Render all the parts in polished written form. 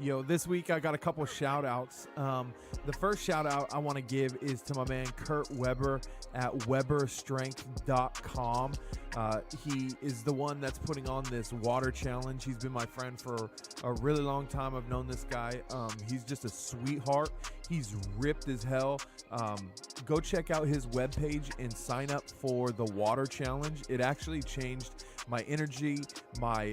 Yo, this week I got a couple shout outs. The first shout out I want to give is to my man Kurt Weber at weberstrength.com. He is the one that's putting on this water challenge. He's been my friend for a really long time. I've known this guy. He's just a sweetheart. He's ripped as hell. Go check out his webpage and sign up for the water challenge. It actually changed my energy, my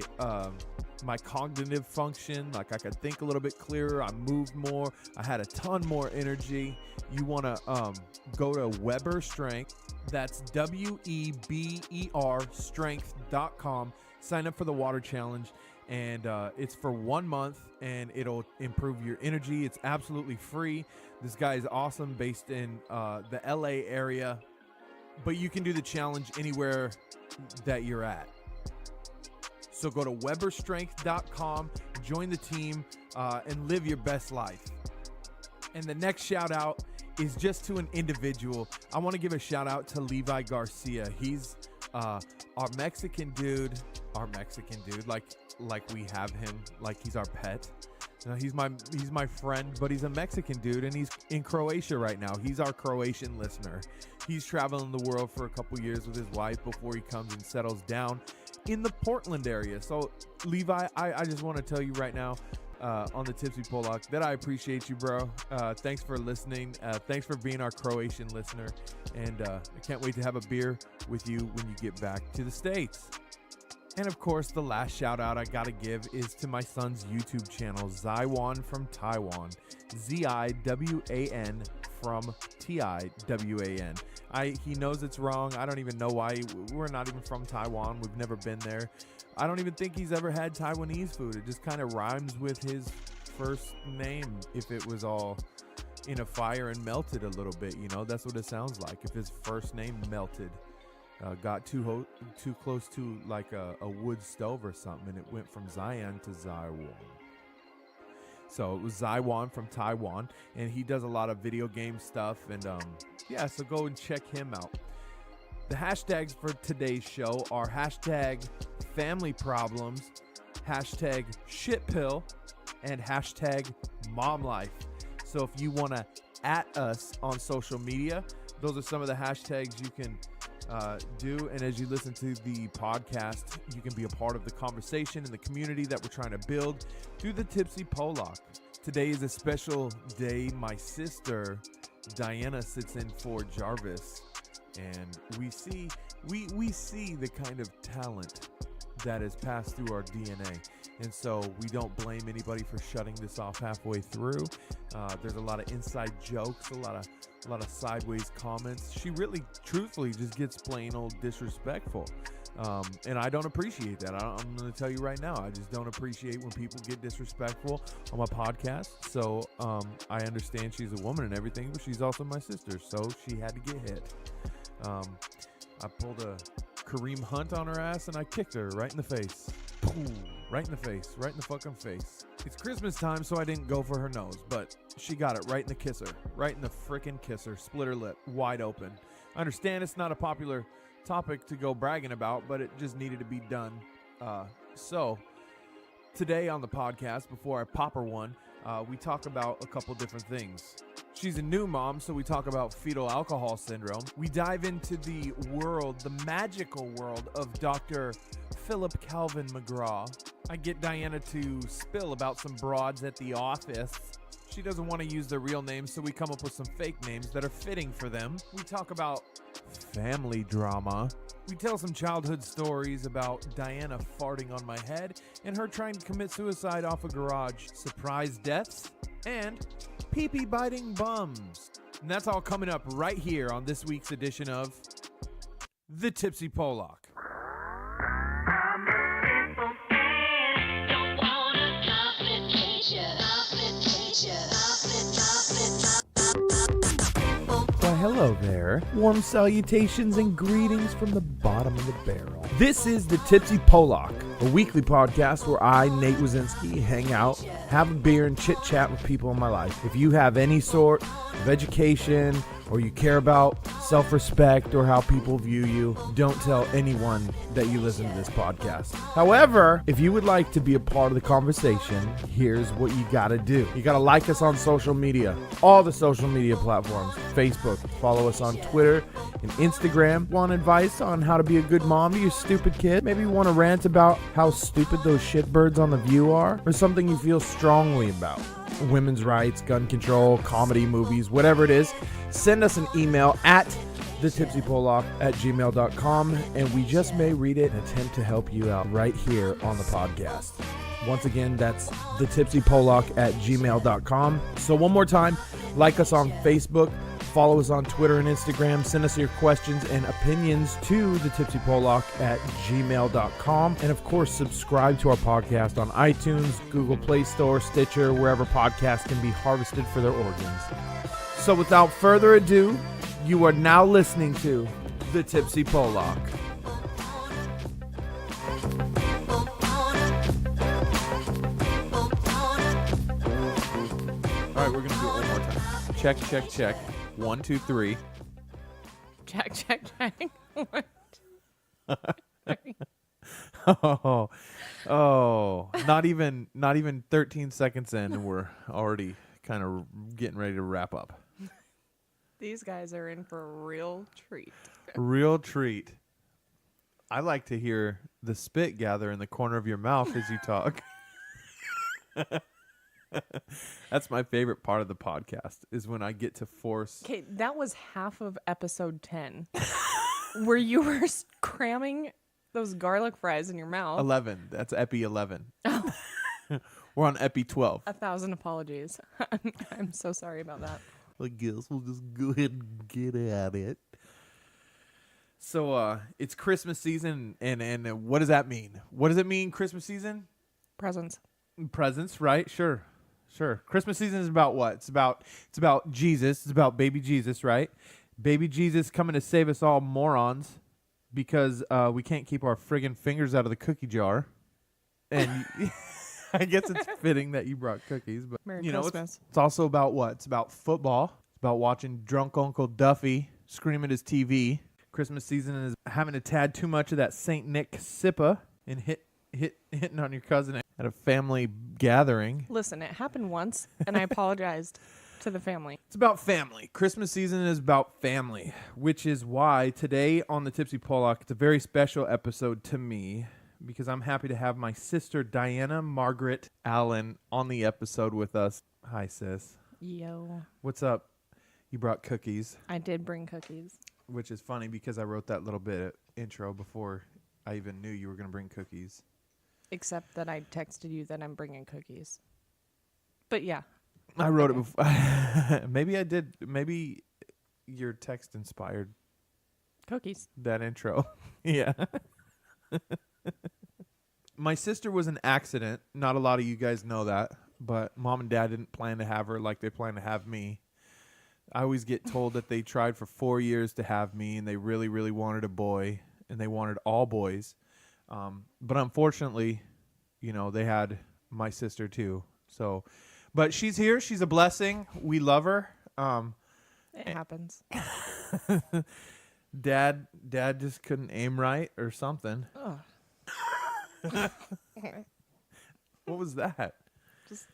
cognitive function. Like, I could think a little bit clearer. I moved more. I had a ton more energy. You want to go to Weber Strength. That's WEBER strength.com. Sign up for the water challenge, and it's for 1 month, and it'll improve your energy. It's absolutely free. This guy is awesome, based in the LA area, but you can do the challenge anywhere that you're at. So go to weberstrength.com, join the team, and live your best life. And the next shout out is just to an individual. I want to give a shout out to Levi Garcia. He's our Mexican dude, like we have him, like he's our pet. He's my friend, but he's a Mexican dude, and he's in Croatia right now. He's our Croatian listener. He's traveling the world for a couple years with his wife before he comes and settles down in the Portland area. So Levi, I just want to tell you right now, on the Tipsy Polock, that I appreciate you, bro. Thanks for listening. Thanks for being our Croatian listener. And I can't wait to have a beer with you when you get back to the States. And of course, the last shout out I gotta give is to my son's YouTube channel, ZiwanfromTiwan. ZIWAN from TIWAN. He knows it's wrong. I don't even know why. We're not even from Taiwan. We've never been there. I don't even think he's ever had Taiwanese food. It just kind of rhymes with his first name. If it was all in a fire and melted a little bit, that's what it sounds like. If his first name melted, got too close to like a wood stove or something, and it went from Zion to Ziwan. So it was Ziwan from Taiwan, and he does a lot of video game stuff, and so go and check him out. The hashtags for today's show are hashtag family problems, hashtag shitpill, and hashtag mom life. So if you want to @ us on social media, those are some of the hashtags you can do. And as you listen to the podcast, you can be a part of the conversation and the community that we're trying to build through the Tipsy Polock. Today is a special day. My sister Diana sits in for Jarvis, and we see the kind of talent that is passed through our DNA. And so we don't blame anybody for shutting this off halfway through. There's a lot of inside jokes, a lot of sideways comments. She really, truthfully, just gets plain old disrespectful. And I don't appreciate that. I'm going to tell you right now, I just don't appreciate when people get disrespectful on my podcast. So I understand she's a woman and everything, but she's also my sister, so she had to get hit. I pulled a Kareem Hunt on her ass, and I kicked her right in the face. Right in the face. Right in the fucking face. It's Christmas time, so I didn't go for her nose, but she got it right in the kisser. Right in the frickin' kisser. Split her lip. Wide open. I understand it's not a popular topic to go bragging about, but it just needed to be done. So today on the podcast, before I pop her one, we talk about a couple different things. She's a new mom, so we talk about fetal alcohol syndrome. We dive into the magical world of Dr. Philip Calvin McGraw. I get Diana to spill about some broads at the office. She doesn't want to use their real names, so we come up with some fake names that are fitting for them. We talk about family drama. We tell some childhood stories about Diana farting on my head and her trying to commit suicide off a garage, surprise deaths, and pee-pee biting bums. And that's all coming up right here on this week's edition of The Tipsy Polock. Why, hello there. Warm salutations and greetings from the bottom of the barrel. This is the Tipsy Polock, a weekly podcast where I, Nate Wazinski, hang out, have a beer, and chit-chat with people in my life. If you have any sort of education or you care about self-respect or how people view you, don't tell anyone that you listen to this podcast. However, if you would like to be a part of the conversation, here's what you gotta do. You gotta like us on social media, all the social media platforms, Facebook, follow us on Twitter and Instagram. Want advice on how to be a good mom to your stupid kid? Maybe you want to rant about how stupid those shitbirds on The View are? Or something you feel strongly about? Women's rights, gun control, comedy, movies, whatever it is, send us an email at thetipsypolock@gmail.com, and we just may read it and attempt to help you out right here on the podcast. Once again, that's thetipsypolock@gmail.com. So one more time, like us on Facebook, follow us on Twitter and Instagram, send us your questions and opinions to thetipsypolock@gmail.com, and of course, subscribe to our podcast on iTunes, Google Play Store, Stitcher, wherever podcasts can be harvested for their organs. So without further ado, you are now listening to The Tipsy Polock. All right, we're going to do it one more time. Check, check, check. 1, 2, 3. Check, check, check. 1, 2, 3. Not even 13 seconds in, and we're already kind of getting ready to wrap up. These guys are in for a real treat. Real treat. I like to hear the spit gather in the corner of your mouth as you talk. That's my favorite part of the podcast, is when I get to force. Okay, that was half of episode 10, where you were cramming those garlic fries in your mouth. 11. That's Epi 11. Oh. We're on Epi 12. 1,000 apologies. I'm so sorry about that. I guess we'll just go ahead and get at it. So it's Christmas season, and what does that mean? What does it mean, Christmas season? Presents. Presents, right? Sure. Christmas season is about what? It's about Jesus. It's about baby Jesus, right? Baby Jesus coming to save us all morons because we can't keep our friggin' fingers out of the cookie jar. And I guess it's fitting that you brought cookies, but Merry Christmas. It's also about what? It's about football. It's about watching drunk Uncle Duffy scream at his TV. Christmas season is having a tad too much of that Saint Nick sippa and hitting on your cousin at a family gathering. Listen, it happened once, and I apologized to the family. It's about family. Christmas season is about family, which is why today on the Tipsy Polock, it's a very special episode to me, because I'm happy to have my sister Diana Margaret Allen on the episode with us. Hi, sis. Yo. What's up? You brought cookies. I did bring cookies. Which is funny because I wrote that little bit of intro before I even knew you were going to bring cookies. Except that I texted you that I'm bringing cookies. But yeah. I wrote it before. Maybe I did. Maybe your text inspired cookies. That intro. Yeah. My sister was an accident. Not a lot of you guys know that. But mom and dad didn't plan to have her like they plan to have me. I always get told that they tried for 4 years to have me, and they really, really wanted a boy, and they wanted all boys. But unfortunately, they had my sister too. So, but she's here. She's a blessing. We love her. It happens. Dad just couldn't aim right or something. Oh. What was that? Just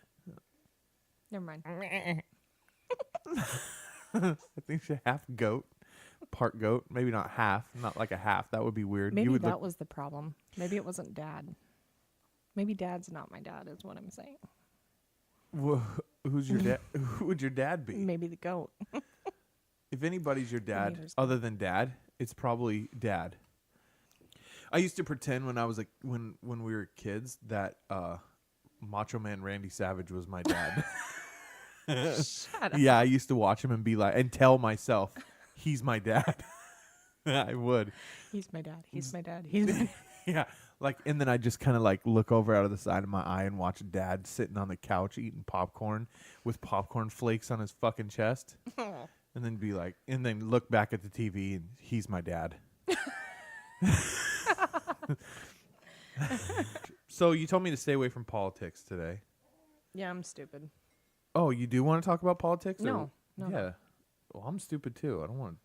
never mind. I think she's half goat, part goat. Maybe not half, not like a half. That would be weird. Maybe that was the problem. Maybe it wasn't dad. Maybe dad's not my dad is what I'm saying. Who's your dad? Who would your dad be? Maybe the goat. If anybody's your dad other than dad, it's probably dad. I used to pretend when I was when we were kids that Macho Man Randy Savage was my dad. Shut up. Yeah, I used to watch him and be like, and tell myself, he's my dad. I would. He's my dad. He's my dad. He's my dad. Yeah, and then I just kind of look over out of the side of my eye and watch dad sitting on the couch eating popcorn with popcorn flakes on his fucking chest. And then be like, and then look back at the TV and he's my dad. So you told me to stay away from politics today. Yeah, I'm stupid. Oh, you do want to talk about politics? No. Yeah. No. Well, I'm stupid too. I don't want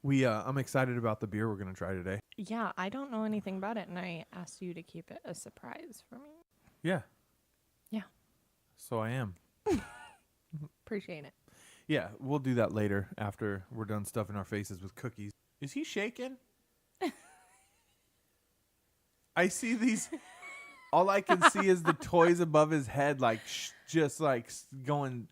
to. I'm excited about the beer we're going to try today. Yeah, I don't know anything about it, and I asked you to keep it a surprise for me. Yeah. Yeah. So I am. Appreciate it. Yeah, we'll do that later after we're done stuffing our faces with cookies. Is he shaking? I see these. All I can see is the toys above his head, like just like going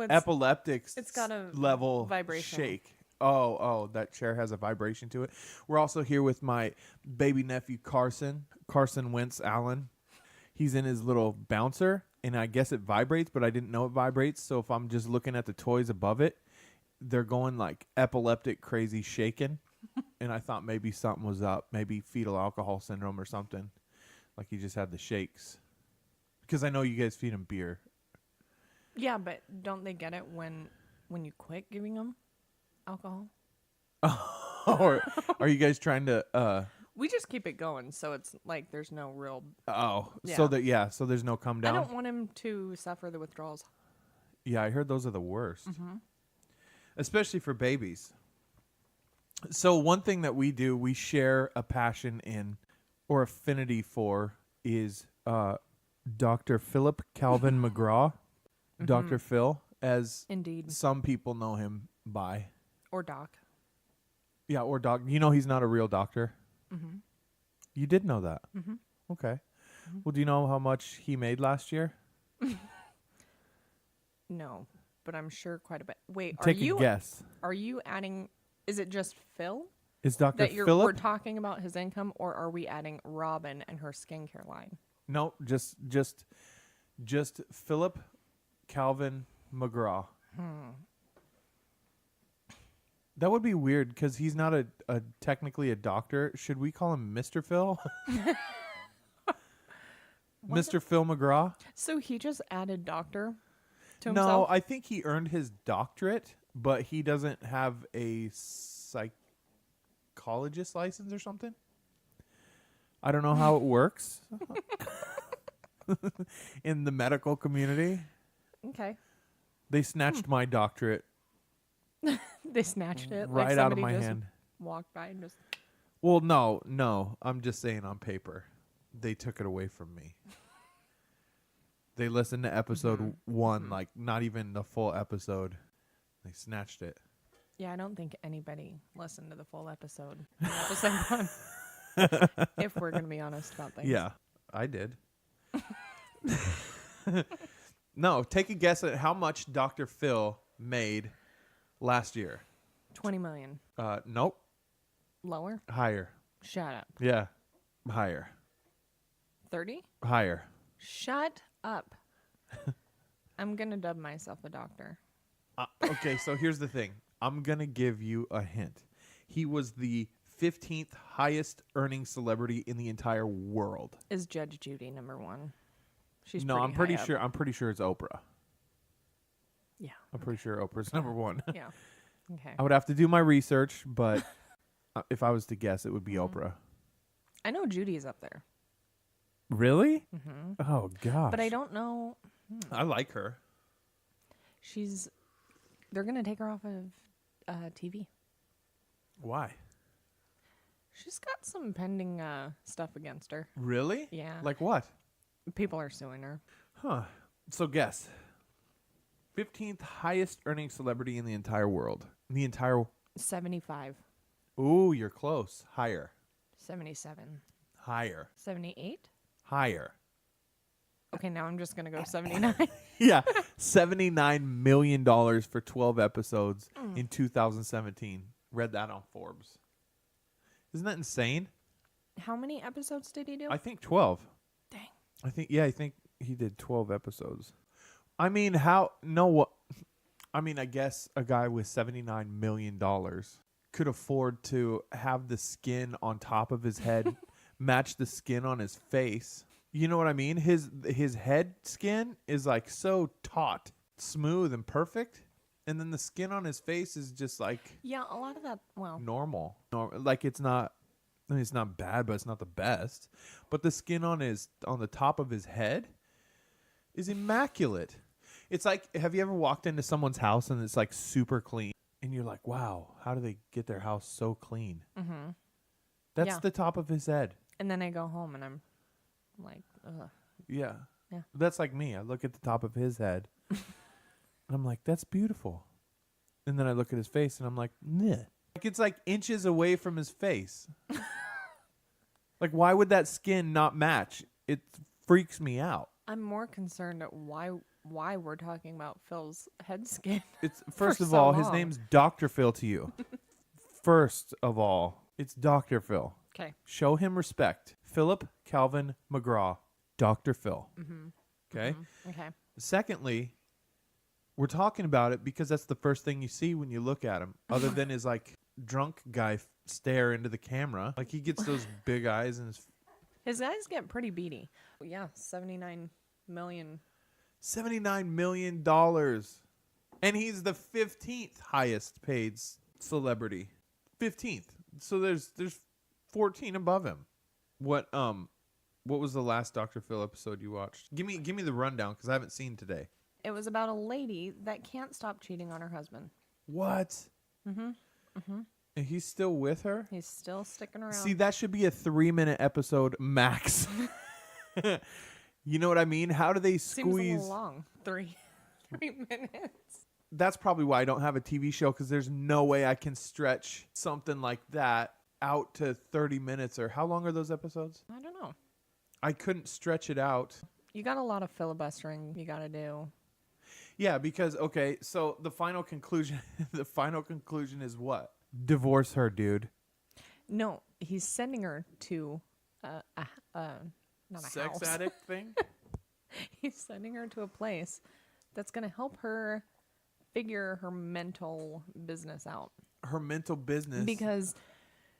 epileptic. It's got a level vibration. Shake. Oh, that chair has a vibration to it. We're also here with my baby nephew Carson Wentz Allen. He's in his little bouncer, and I guess it vibrates, but I didn't know it vibrates. So if I'm just looking at the toys above it, they're going like epileptic, crazy shaking. And I thought maybe something was up, maybe fetal alcohol syndrome or something. Like he just had the shakes. Because I know you guys feed him beer. Yeah, but don't they get it when you quit giving them alcohol? Or are you guys trying to... We just keep it going, so it's like there's no real... Oh, Yeah. So there's no come down? I don't want him to suffer the withdrawals. Yeah, I heard those are the worst. Mm-hmm. Especially for babies. So one thing that we do, we share a passion in or affinity for is Dr. Philip Calvin McGraw. Mm-hmm. Dr. Phil, as Indeed. Some people know him by. Or Doc. Yeah, or Doc. You know he's not a real doctor? Mm-hmm. You did know that? Mm-hmm. Okay. Mm-hmm. Well, do you know how much he made last year? No, but I'm sure quite a bit. Wait, Take a guess. Are you adding... Is it just Phil? Is Dr. That Philip? We're talking about his income, or are we adding Robin and her skincare line? No, just Philip Calvin McGraw. That would be weird because he's not a technically a doctor. Should we call him Mr. Phil? Mr. Phil McGraw? So he just added doctor to himself? No, I think he earned his doctorate, but he doesn't have a psychologist license or something. I don't know how it works in the medical community. Okay. They snatched my doctorate. They snatched it right like out of my just hand. Walked by and just... Well, no. I'm just saying on paper. They took it away from me. They listened to episode 1, like not even the full episode. They snatched it. Yeah, I don't think anybody listened to the full episode. Episode 1. If we're going to be honest about things. Yeah, I did. No, take a guess at how much Dr. Phil made last year. 20 million. Nope. Lower? Higher. Shut up. Yeah. Higher. 30? Higher. Shut up. I'm going to dub myself a doctor. Okay, so here's the thing. I'm going to give you a hint. He was the 15th highest earning celebrity in the entire world. Is Judge Judy number 1? She's No, I'm pretty high sure. I'm pretty sure it's Oprah. Yeah. I'm pretty sure Oprah's number 1. Yeah. Okay. I would have to do my research, but if I was to guess, it would be Oprah. I know Judy's up there. Really? Mm-hmm. Oh gosh. But I don't know. I like her. They're gonna take her off of TV. Why? She's got some pending stuff against her. Really? Yeah. Like what? People are suing her. Huh. So guess. 15th highest earning celebrity in the entire world. 75. Ooh, you're close. Higher. 77. Higher. 78? Higher. Okay, now I'm just going to go 79. Yeah. $79 million for 12 episodes in 2017. Read that on Forbes. Isn't that insane? How many episodes did he do? I think 12. Dang. I think he did 12 episodes. I mean, I guess a guy with $79 million could afford to have the skin on top of his head match the skin on his face. You know what I mean? His head skin is like so taut, smooth, and perfect. And then the skin on his face is just like... Yeah, a lot of that, well... normal. Like it's not I mean, it's not bad, but it's not the best. But the skin on the top of his head is immaculate. It's like, have you ever walked into someone's house and it's like super clean? And you're like, wow, how do they get their house so clean? Mm-hmm. That's the top of his head. And then I go home and I'm like, ugh. Yeah. Yeah. That's like me. I look at the top of his head. And I'm like, that's beautiful. And then I look at his face and I'm like, nah. Like it's like inches away from his face. Like, why would that skin not match? It freaks me out. I'm more concerned at why we're talking about Phil's head skin. It's first of all, his name's Dr. Phil to you. First of all, it's Dr. Phil. Okay. Show him respect. Philip Calvin McGraw, Dr. Phil. Mm-hmm. Okay? Mm-hmm. Okay. Secondly, we're talking about it because that's the first thing you see when you look at him, other than his like drunk guy stare into the camera. Like he gets those big eyes and his eyes get pretty beady. Yeah, $79 million. $79 million. And he's the 15th highest paid celebrity. 15th. So there's 14 above him. What was the last Dr. Phil episode you watched? Give me the rundown because I haven't seen today. It was about a lady that can't stop cheating on her husband. What? Mm-hmm. Mm-hmm. And he's still with her? He's still sticking around. See, that should be a 3-minute episode max. You know what I mean? How do they squeeze? Seems a little long. 3 minutes. That's probably why I don't have a TV show, because there's no way I can stretch something like that out to 30 minutes. Or how long are those episodes? I don't know. I couldn't stretch it out. You got a lot of filibustering you got to do. Yeah, because, okay, so the final conclusion is what? Divorce her, dude. No, he's sending her to not a sex house. addict thing? He's sending her to a place that's going to help her figure her mental business out. Her mental business? Because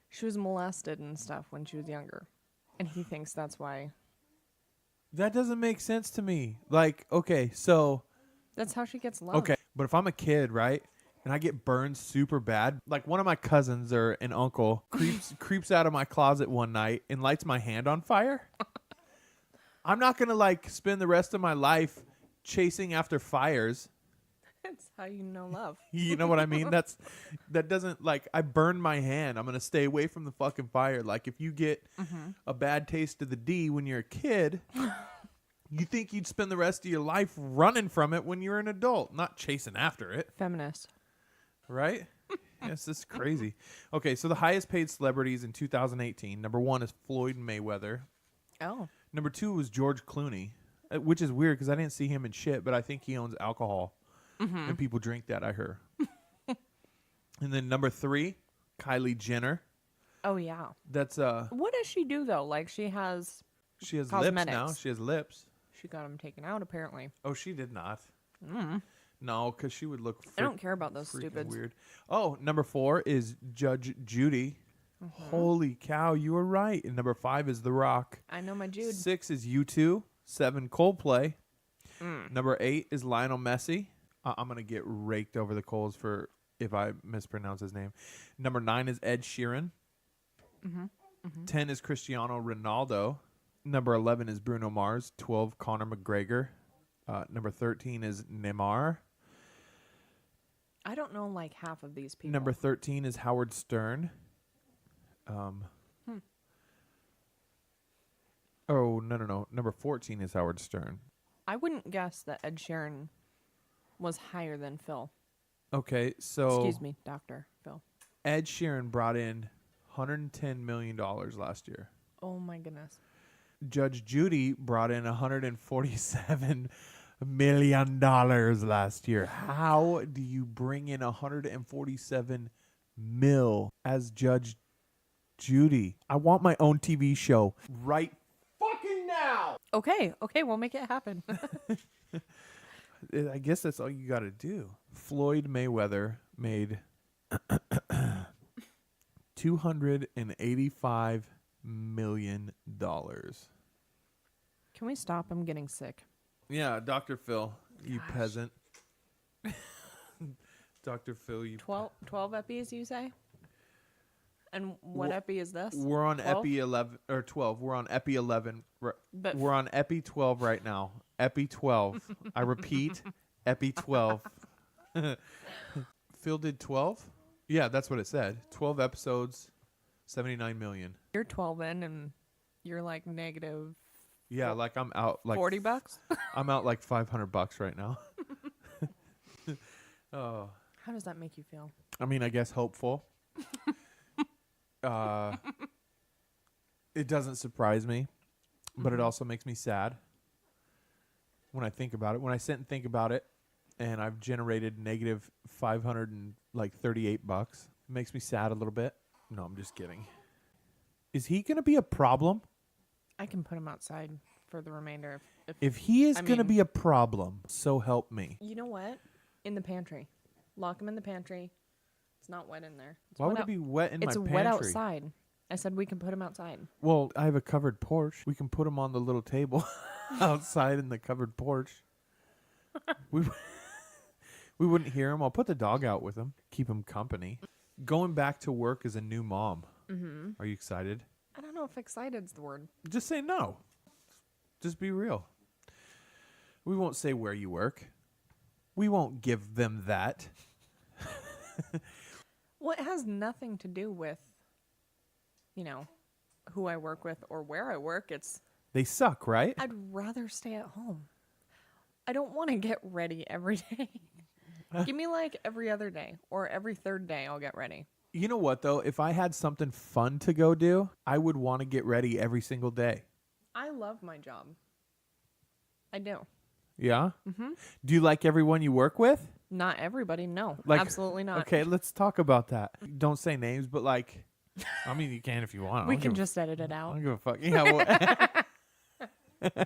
she was molested and stuff when she was younger. And he thinks that's why. That doesn't make sense to me. Like, okay, so... That's how she gets love. Okay, but if I'm a kid, right, and I get burned super bad, like one of my cousins or an uncle creeps out of my closet one night and lights my hand on fire, I'm not going to, like, spend the rest of my life chasing after fires. That's how you know love. You know what I mean? That doesn't, like, I burned my hand. I'm going to stay away from the fucking fire. Like, if you get a bad taste of the D when you're a kid... You think you'd spend the rest of your life running from it when you're an adult, not chasing after it. Feminist. Right? Yes, this is crazy. Okay, so the highest paid celebrities in 2018. Number 1 is Floyd Mayweather. Oh. Number 2 was George Clooney, which is weird because I didn't see him in shit, but I think he owns alcohol. Mm-hmm. And people drink that, I heard. And then number 3, Kylie Jenner. Oh, yeah. That's What does she do, though? Like, she has lips cosmetics. now. She has lips. She got them taken out, apparently. Oh, she did not. No, because she would look I don't care about those stupids. Weird. Oh, number 4 is Judge Judy. Holy cow, you were right. And number 5 is The Rock. I know my Jude. 6 is U2. 7, Coldplay. Number 8 is Lionel Messi. I'm going to get raked over the coals for if I mispronounce his name. Number 9 is Ed Sheeran. 10 is Cristiano Ronaldo. Number 11 is Bruno Mars. 12, Conor McGregor. Number 13 is Neymar. I don't know like half of these people. Number 13 is Howard Stern. Oh, no. Number 14 is Howard Stern. I wouldn't guess that Ed Sheeran was higher than Phil. Okay, so... Excuse me, Dr. Phil. Ed Sheeran brought in $110 million last year. Oh, my goodness. Judge Judy brought in $147 million last year. How do you bring in $147 million as Judge Judy? I want my own TV show right fucking now. Okay, we'll make it happen. I guess that's all you got to do. Floyd Mayweather made $285 million. Can we stop? I'm getting sick. Yeah, Dr. Phil, you peasant. Dr. Phil, you... 12 eppies, you say? And what epi is this? We're on 12? epi 11 or 12. We're on epi 11. But We're on epi 12 right now. Epi 12. I repeat, epi 12. Phil did 12? Yeah, that's what it said. 12 episodes, 79 million. you're 12 in and you're like negative Yeah, like I'm out like $40. I'm out like $500 right now. Oh, How does that make you feel? I mean, I guess hopeful. It doesn't surprise me, but it also makes me sad when I think about it. When I sit and think about it, and I've generated negative $538, it makes me sad a little bit. No, I'm just kidding. Is he gonna be a problem? I can put him outside for the remainder. If he is I gonna mean- be a problem, so help me. You know what? In the pantry. Lock him in the pantry. It's not wet in there. It's Why wet would it out- be wet in my It's pantry? wet outside. I said we can put him outside. Well, I have a covered porch. We can put him on the little table outside in the covered porch. We wouldn't hear him. I'll put the dog out with him. Keep him company. Going back to work as a new mom. Mm-hmm. Are you excited? I don't know if excited's the word. Just say no. Just be real. We won't say where you work. We won't give them that. Well, it has nothing to do with, who I work with or where I work. It's They suck, right? I'd rather stay at home. I don't want to get ready every day. Give me like every other day or every third day I'll get ready. You know what, though? If I had something fun to go do, I would want to get ready every single day. I love my job. I do. Yeah? Mm-hmm. Do you like everyone you work with? Not everybody, no. Like, absolutely not. Okay, let's talk about that. Don't say names, but like, I mean, you can if you want. I We don't can give a- just edit it I out. don't give a fuck. Yeah. Well,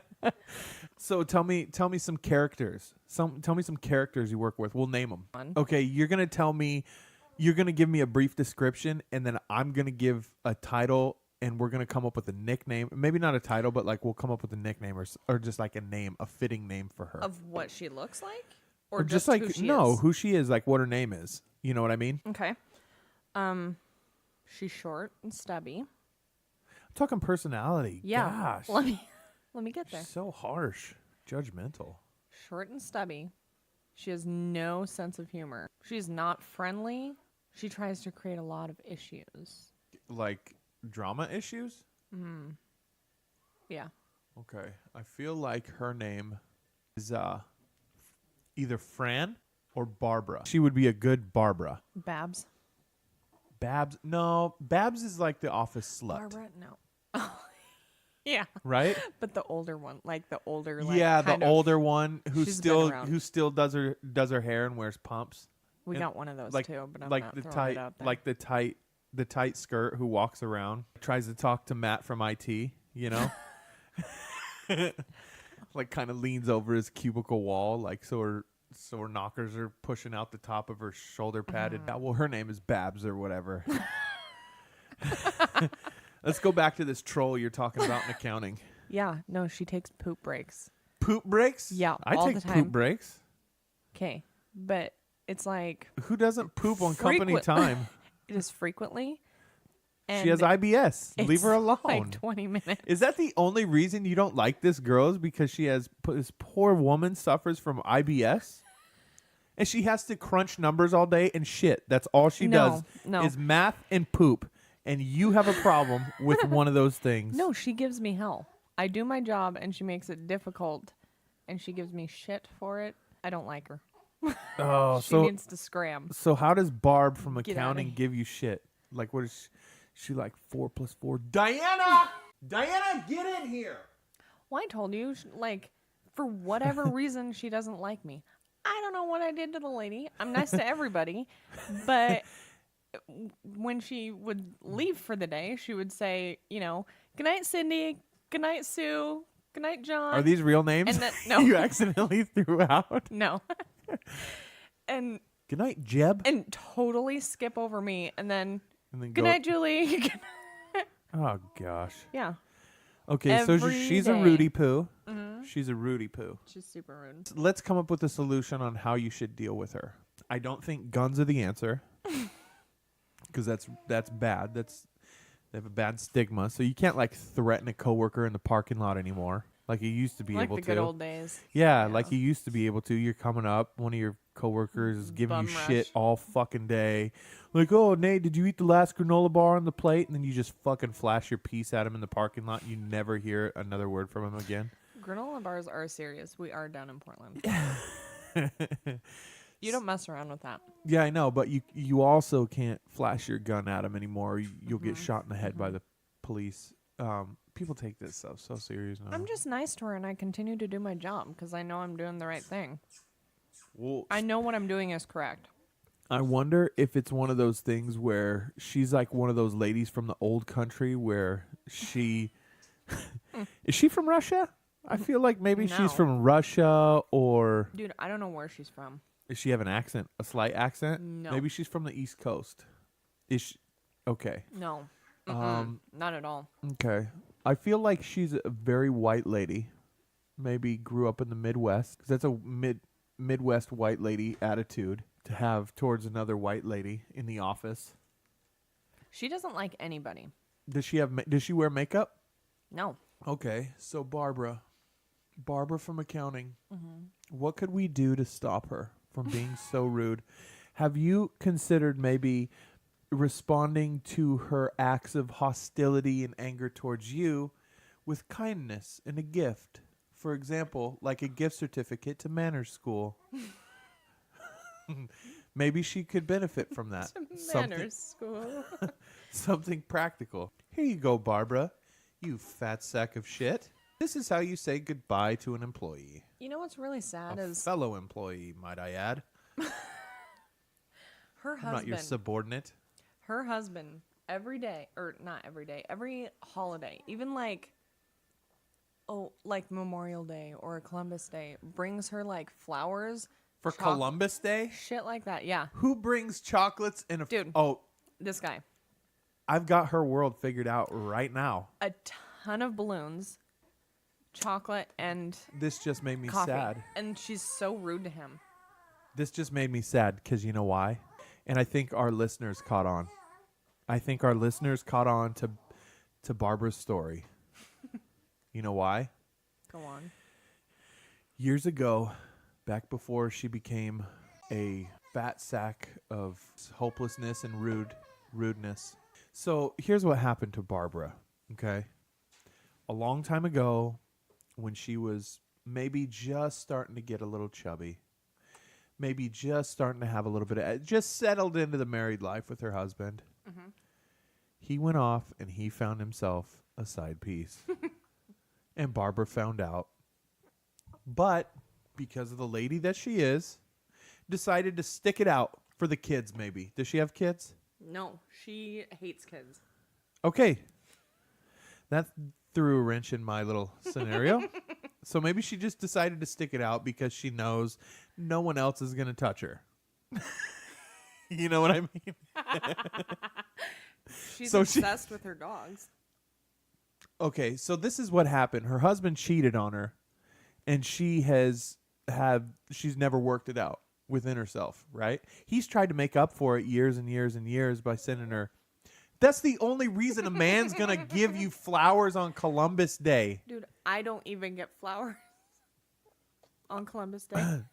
so tell me some characters. Tell me some characters you work with. We'll name them. Fun. Okay, you're gonna give me a brief description, and then I'm gonna give a title, and we're gonna come up with a nickname. Maybe not a title, but like we'll come up with a nickname or just like a fitting name for her. Of what she looks like? Or Or just who like she no, is? who she is, like what her name is. You know what I mean? Okay. She's short and stubby. I'm talking personality. Yeah. Gosh. Let me get there. So harsh. Judgmental. Short and stubby. She has no sense of humor. She's not friendly. She tries to create a lot of issues. Like drama issues? Yeah. Okay. I feel like her name is either Fran or Barbara. She would be a good Barbara. Babs. Babs? No, Babs is like the office slut. Barbara? No. Yeah. Right? But the older one. Like the older, Yeah, the kind of- older one who She's been still around. does her hair and wears pumps. We and got one of those like too, but I'm like not the throwing tight it out there. like the tight skirt who walks around, tries to talk to Matt from IT, you know? Like kind of leans over his cubicle wall, like so her knockers are pushing out the top of her shoulder padded. Well, her name is Babs or whatever. Let's go back to this troll you're talking about in accounting. Yeah. No, she takes poop breaks. Poop breaks? Yeah, I all take the poop time. breaks. Okay. But it's like Who doesn't poop on company Frequent- time? it is frequently. And She has IBS. Leave it's her alone. Like 20 minutes. Is that the only reason you don't like this girl? Is because she has this poor woman suffers from IBS, and she has to crunch numbers all day and shit. That's all she does No. is math and poop. And you have a problem with one of those things. No, she gives me hell. I do my job and she makes it difficult and she gives me shit for it. I don't like her. Oh, She needs to scram. so how does Barb from Get outta accounting here. give you shit? Like what is she like 4 + 4? Diana, get in here. Well, I told you, like, for whatever reason, she doesn't like me. I don't know what I did to the lady. I'm nice to everybody. But when she would leave for the day, she would say, good night, Cindy. Good night, Sue. Good night, John. Are these real names? And then, no. You accidentally threw out. No. and Good night, Jeb. and totally skip over me. And then, And then good night, Julie. Oh gosh. Yeah. Okay, so Every she's a day. Rudy Poo. She's a Rudy Poo. She's super rude. Let's come up with a solution on how you should deal with her. I don't think guns are the answer. because that's bad. They have a bad stigma. So you can't like threaten a coworker in the parking lot anymore, like you used to be Like able the to. good old days. Yeah, like you used to be able to. You're coming up, one of your coworkers is giving Bum you rush. shit all fucking day. Like, oh, Nate, did you eat the last granola bar on the plate? And then you just fucking flash your piece at him in the parking lot. And you never hear another word from him again. Granola bars are serious. We are down in Portland. You don't mess around with that. Yeah, I know, but you also can't flash your gun at him anymore. You'll get shot in the head by the police. People take this stuff so serious now. I'm just nice to her, and I continue to do my job because I know I'm doing the right thing. Well, I know what I'm doing is correct. I wonder if it's one of those things where she's like one of those ladies from the old country where she is she from Russia? I feel like maybe No. she's from Russia, or Dude, I don't know where she's from. does she have an accent, a slight accent? No. Maybe she's from the East Coast. Is she? Okay. No. Not at all. Okay. I feel like she's a very white lady. Maybe grew up in the Midwest. 'Cause that's a Midwest white lady attitude to have towards another white lady in the office. She doesn't like anybody. Does she wear makeup? No. Okay. So Barbara from accounting. What could we do to stop her from being so rude? Have you considered maybe responding to her acts of hostility and anger towards you with kindness and a gift? For example, like a gift certificate to manners school. Maybe she could benefit from that. Manners school. Something practical. Here you go, Barbara. You fat sack of shit. This is how you say goodbye to an employee. You know what's really sad A is fellow employee, might I add. her I'm not your husband. subordinate. Her husband every day, or not every day, every holiday, even like Memorial Day or Columbus Day, brings her like flowers For Columbus Day? shit like that. Yeah, Who brings chocolates in a... Dude. Oh, this guy. I've got her world figured out right now. A ton of balloons, chocolate, and This just made me coffee. sad. And she's so rude to him. This just made me sad because you know why? And I think our listeners caught on. I think our listeners caught on to Barbara's story. You know why? Go on. Years ago, back before she became a fat sack of hopelessness and rudeness. So here's what happened to Barbara, okay? A long time ago, when she was maybe just starting to get a little chubby, maybe just starting to have a little bit of, just settled into the married life with her husband, he went off and he found himself a side piece. And Barbara found out. But because of the lady that she is, decided to stick it out for the kids maybe. Does she have kids? No, she hates kids. Okay. That threw a wrench in my little scenario. So maybe she just decided to stick it out because she knows no one else is going to touch her. You know what I mean? She's So obsessed with her dogs. Okay, so this is what happened. Her husband cheated on her, and she's never worked it out within herself, right? He's tried to make up for it years and years and years by sending her. That's the only reason a man's going to give you flowers on Columbus Day. Dude, I don't even get flowers on Columbus Day.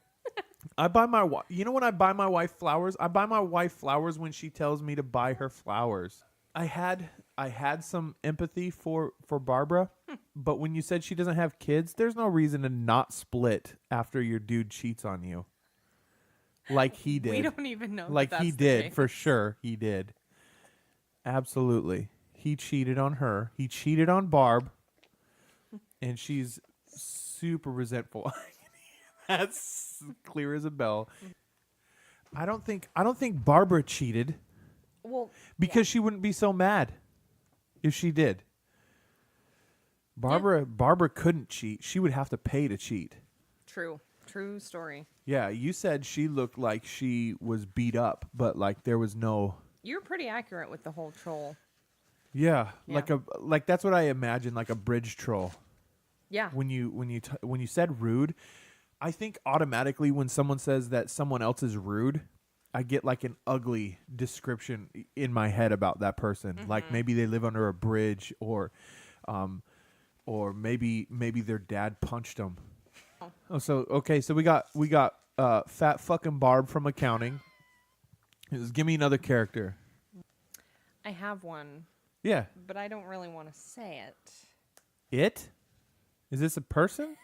I buy my wife. You know when I buy my wife flowers? I buy my wife flowers when she tells me to buy her flowers. I had some empathy for Barbara, but when you said she doesn't have kids, there's no reason to not split after your dude cheats on you. Like he did. We don't even know. Like that he that's the did, case. for sure. He did. Absolutely. He cheated on her. He cheated on Barb. And she's super resentful. That's clear as a bell. I don't think Barbara cheated Well, because she wouldn't be so mad if she did. Barbara couldn't cheat. She would have to pay to cheat. true story. Yeah, you said she looked like she was beat up, but like there was no. You're pretty accurate with the whole troll. Yeah, Yeah. like that's what I imagine, like a bridge troll. Yeah. When you said rude, I think automatically when someone says that someone else is rude, I get like an ugly description in my head about that person. Like maybe they live under a bridge, or maybe their dad punched them. Oh, so okay, so we got fat fucking Barb from accounting. Give me another character. I have one. Yeah. But I don't really want to say it. It? Is this a person?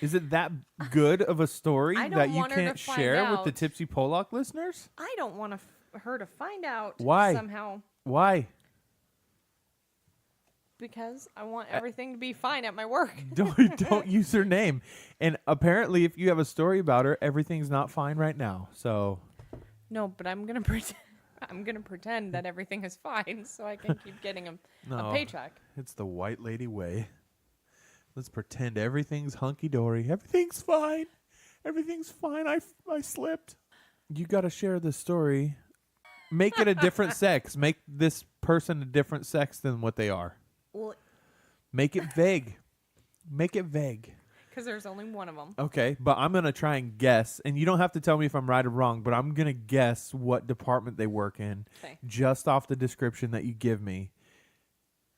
Is it that good of a story that you can't share with the Tipsy Polock listeners? I don't want her to find out. Why? Somehow. Why? Because I want everything to be fine at my work. Don't use her name. And apparently, if you have a story about her, everything's not fine right now. So. No, but I'm gonna pretend. I'm gonna pretend that everything is fine, so I can keep getting a paycheck. It's the white lady way. Let's pretend everything's hunky-dory. Everything's fine. Everything's fine. I slipped. You got to share the story. Make it a different sex. Make this person a different sex than what they are. Well, make it vague. Make it vague. Because there's only one of them. Okay, but I'm going to try and guess. And you don't have to tell me if I'm right or wrong, but I'm going to guess what department they work in just off the description that you give me.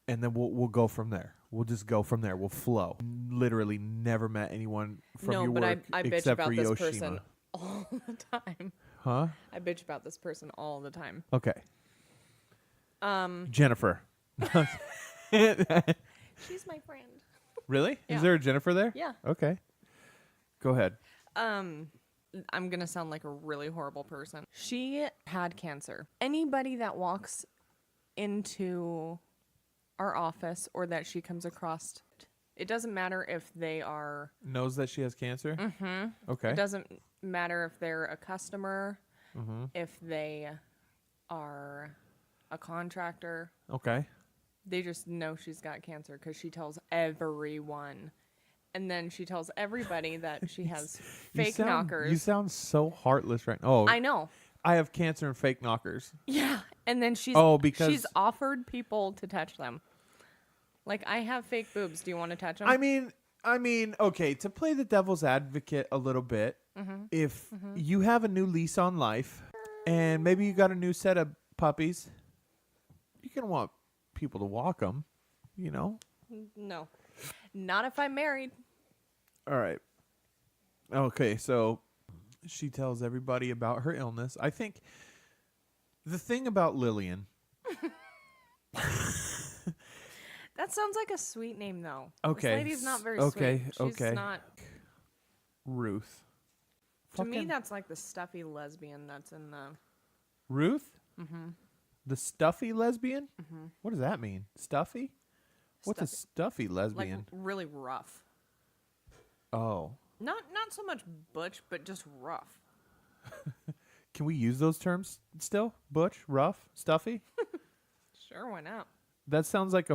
And then we'll go from there. We'll just go from there. We'll flow. Literally never met anyone from your work I bitch except about for this Yoshima. person all the time. Huh? I bitch about this person all the time. Okay. Jennifer. She's my friend. Really? Yeah. Is there a Jennifer there? Yeah. Okay. Go ahead. I'm going to sound like a really horrible person. She had cancer. Anybody that walks into our office or that she comes across, it doesn't matter if they are... Knows that she has cancer? Mm-hmm. Okay. It doesn't matter if they're a customer, mm-hmm. if they are a contractor. Okay. They just know she's got cancer because she tells everyone. And then she tells everybody that she has fake knockers. You sound so heartless right now. Oh, I know. I have cancer and fake knockers. Yeah. And then she's offered people to touch them. Like, I have fake boobs. Do you want to touch them? I mean, okay, to play the devil's advocate a little bit, if you have a new lease on life and maybe you got a new set of puppies, you're going to want people to walk them, you know? No. Not if I'm married. All right. Okay, so she tells everybody about her illness. I think the thing about Lillian... That sounds like a sweet name, though. Okay. This lady's not very sweet. She's not... Ruth. To me, that's like the stuffy lesbian that's in the... Ruth? Mm-hmm. The stuffy lesbian? Mm-hmm. What does that mean? Stuffy? What's a stuffy lesbian? Like really rough. Oh. Not so much butch, but just rough. Can we use those terms still? Butch, rough, stuffy? Sure, why not? That sounds like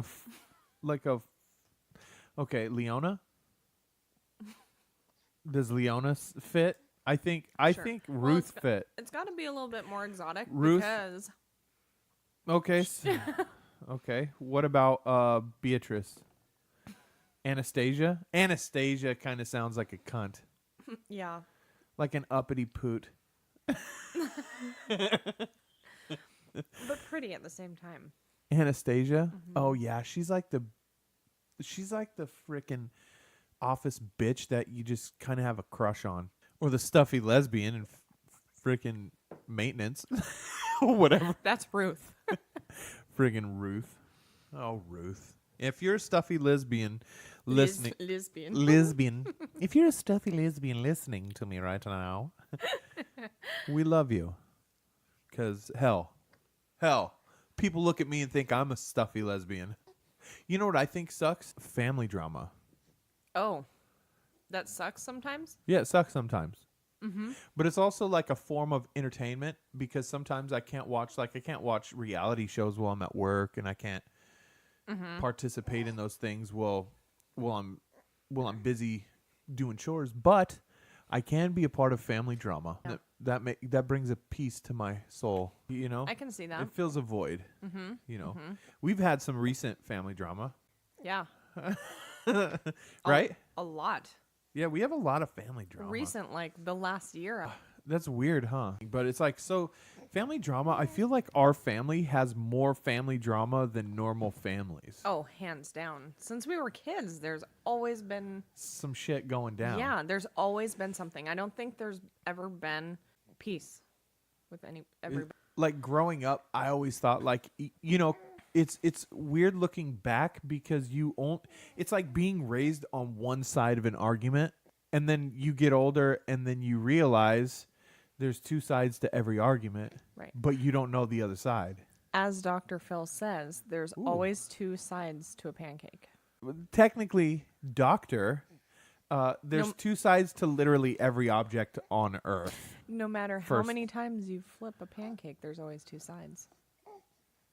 okay, Leona? Does Leona fit? I think Ruth fit. It's got to be a little bit more exotic. Ruth? Because... Okay. Okay. What about Beatrice? Anastasia? Anastasia kind of sounds like a cunt. Yeah. Like an uppity poot. But pretty at the same time. Anastasia? Mm-hmm. Oh yeah, she's like the frickin' office bitch that you just kind of have a crush on, or the stuffy lesbian and frickin' maintenance, whatever. That's Ruth. Friggin' Ruth. Oh, Ruth. If you're a stuffy lesbian listening, lesbian. If you're a stuffy lesbian listening to me right now, we love you. 'Cause hell. People look at me and think I'm a stuffy lesbian. You know what I think sucks? Family drama. Oh, that sucks sometimes? Yeah, it sucks sometimes. Mm-hmm. But it's also like a form of entertainment because sometimes I can't watch reality shows while I'm at work, and I can't participate in those things while I'm busy doing chores. But I can be a part of family drama. Yeah. That brings a peace to my soul. You know, I can see that. It fills a void. Mm-hmm. You know, we've had some recent family drama. Yeah. Right? A lot. Yeah, we have a lot of family drama. Recent, like the last year. That's weird, huh? But it's like, so family drama, I feel like our family has more family drama than normal families. Oh, hands down. Since we were kids, there's always been Some shit going down. Yeah, there's always been something. I don't think there's ever been peace with everybody. Like growing up, I always thought like, it's weird looking back because it's like being raised on one side of an argument, and then you get older and then you realize there's two sides to every argument, Right. but you don't know the other side. As Dr. Phil says, there's always two sides to a pancake. Technically, doctor, there's two sides to literally every object on Earth. No matter how many times you flip a pancake, there's always two sides.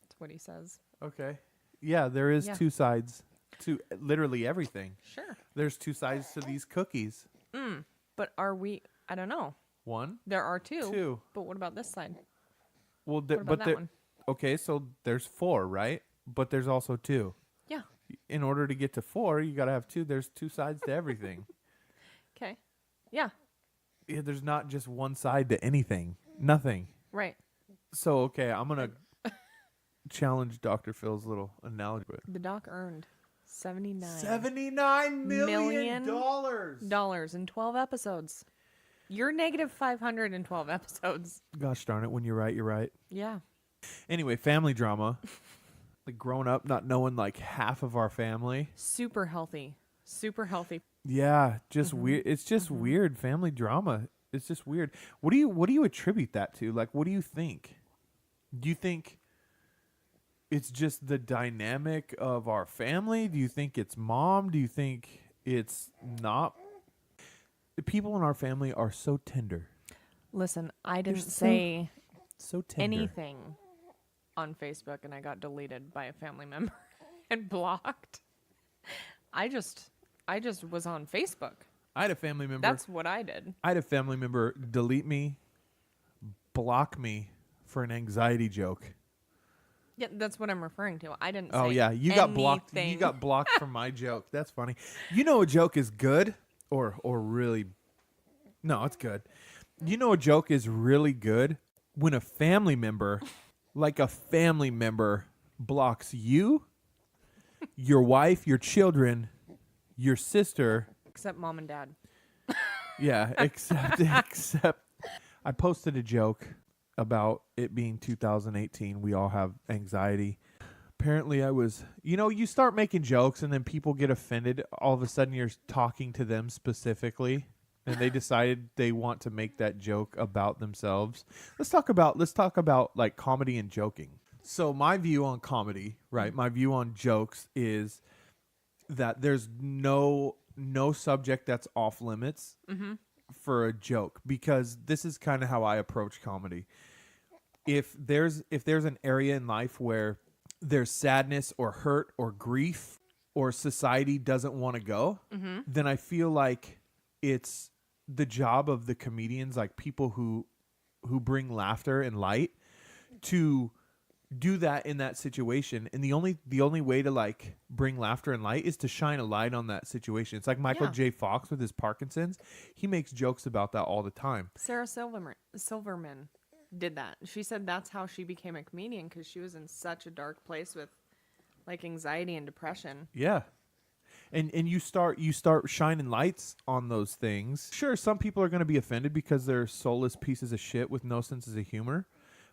That's what he says. Okay. Yeah, there is two sides to literally everything. Sure. There's two sides to these cookies. But are we? I don't know. One. There are two. Two. But what about this side? Well, What about that one? Okay, so there's four, right? But there's also two. Yeah. In order to get to four, you got to have two. There's two sides to everything. Okay. Yeah. Yeah, there's not just one side to anything. Nothing. Right. So, okay, I'm going to challenge Dr. Phil's little analogy. The doc earned $79 million dollars in 12 episodes. You're negative 500 in 12 episodes. Gosh darn it, when you're right, you're right. Yeah. Anyway, family drama. Like growing up, not knowing like half of our family. Super healthy. Super healthy. Yeah, just weird. It's just weird family drama. It's just weird. What do you attribute that to? Like, what do you think? Do you think it's just the dynamic of our family? Do you think it's mom? Do you think it's not? The people in our family are so tender. Listen, I didn't say So tender. anything on Facebook and I got deleted by a family member and blocked. I just was on Facebook. I had a family member. That's what I did. I had a family member delete me, block me for an anxiety joke. Yeah, that's what I'm referring to. I didn't say Oh yeah, you got blocked. You anything. got blocked from my joke. That's funny. You know a joke is good or really no, it's good. You know a joke is really good when a family member, like a family member, blocks you, your wife, your children, your sister. Except mom and dad. Yeah, except I posted a joke about it being 2018. We all have anxiety. Apparently I was, you start making jokes and then people get offended. All of a sudden you're talking to them specifically and they decided they want to make that joke about themselves. Let's talk about like comedy and joking. So my view on comedy, right? My view on jokes is that there's no subject that's off limits for a joke, because this is kind of how I approach comedy. If there's an area in life where there's sadness or hurt or grief or society doesn't want to go, then I feel like it's the job of the comedians, like people who bring laughter and light, to do that in that situation. And the only way to like bring laughter and light is to shine a light on that situation. It's like Michael J. Fox with his Parkinson's. He makes jokes about that all the time. Sarah Silverman did that. She said that's how she became a comedian, because she was in such a dark place with like anxiety and depression. Yeah. And you start shining lights on those things. Sure, some people are going to be offended because they're soulless pieces of shit with no sense of humor.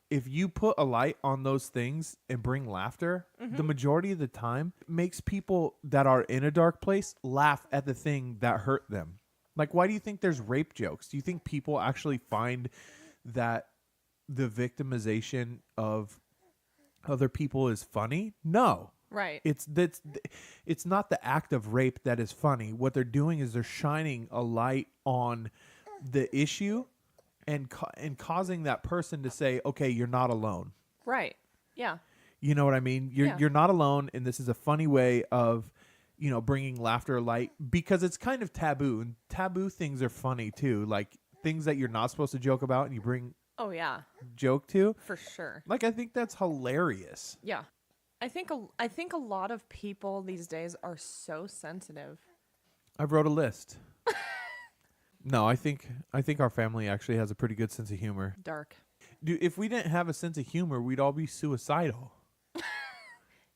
If you put a light on those things and bring laughter, the majority of the time makes people that are in a dark place laugh at the thing that hurt them. Like, why do you think there's rape jokes? Do you think people actually find that the victimization of other people is funny? No. Right. It's not the act of rape that is funny. What they're doing is they're shining a light on the issue and causing that person to say, okay, you're not alone. Right. Yeah. You know what I mean? You're not alone, and this is a funny way of, bringing laughter, light, because it's kind of taboo, and taboo things are funny too. Like things that you're not supposed to joke about and you bring joke to. For sure. Like, I think that's hilarious. Yeah. I think a lot of people these days are so sensitive. I wrote a list. No, I think our family actually has a pretty good sense of humor. Dark. Dude, if we didn't have a sense of humor, we'd all be suicidal.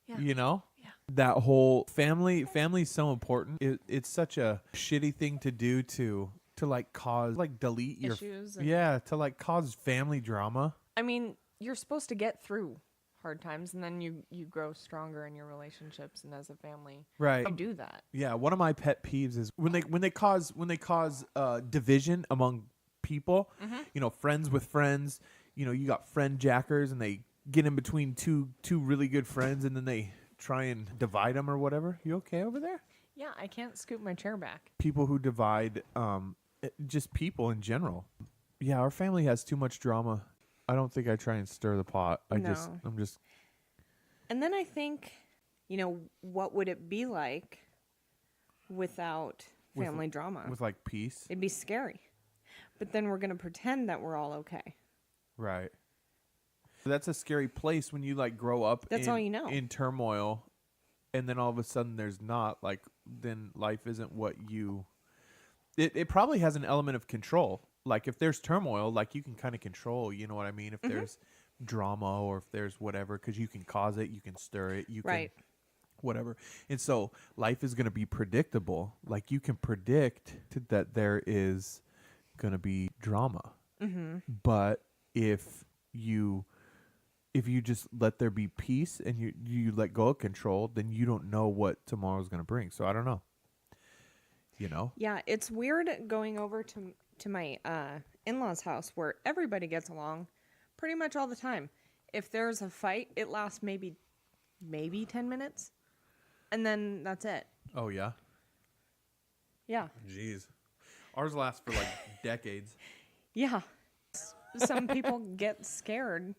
Yeah. You know? Yeah. That whole family's so important. It's such a shitty thing to do to like cause like delete your Issues. to like cause family drama. I mean, you're supposed to get through hard times, and then you grow stronger in your relationships and as a family. Right. You do that. Yeah, one of my pet peeves is when they cause division among people. You know, friends with friends. You know, you got friend jackers, and they get in between two really good friends, and then they try and divide them or whatever. You okay over there? Yeah, I can't scoop my chair back. People who divide, just people in general. Yeah, our family has too much drama. I don't think I try and stir the pot. I'm just. And then I think, you know, what would it be like without family drama? With like peace. It'd be scary. But then we're going to pretend that we're all okay. Right. That's a scary place when you like grow up That's all you know. In turmoil, and then all of a sudden there's not, like, then life isn't what you it probably has an element of control. Like if there's turmoil, like you can kind of control, you know what I mean? If there's drama or if there's whatever, because you can cause it, you can stir it, you can whatever. And so life is going to be predictable. Like you can predict that there is going to be drama. But if you just let there be peace and you let go of control, then you don't know what tomorrow's going to bring. So I don't know. You know? Yeah, it's weird going over to my in-laws' house where everybody gets along pretty much all the time. If there's a fight, it lasts maybe 10 minutes, and then that's it. Oh, yeah? Yeah. Jeez. Ours lasts for like decades. Yeah. Some people get scared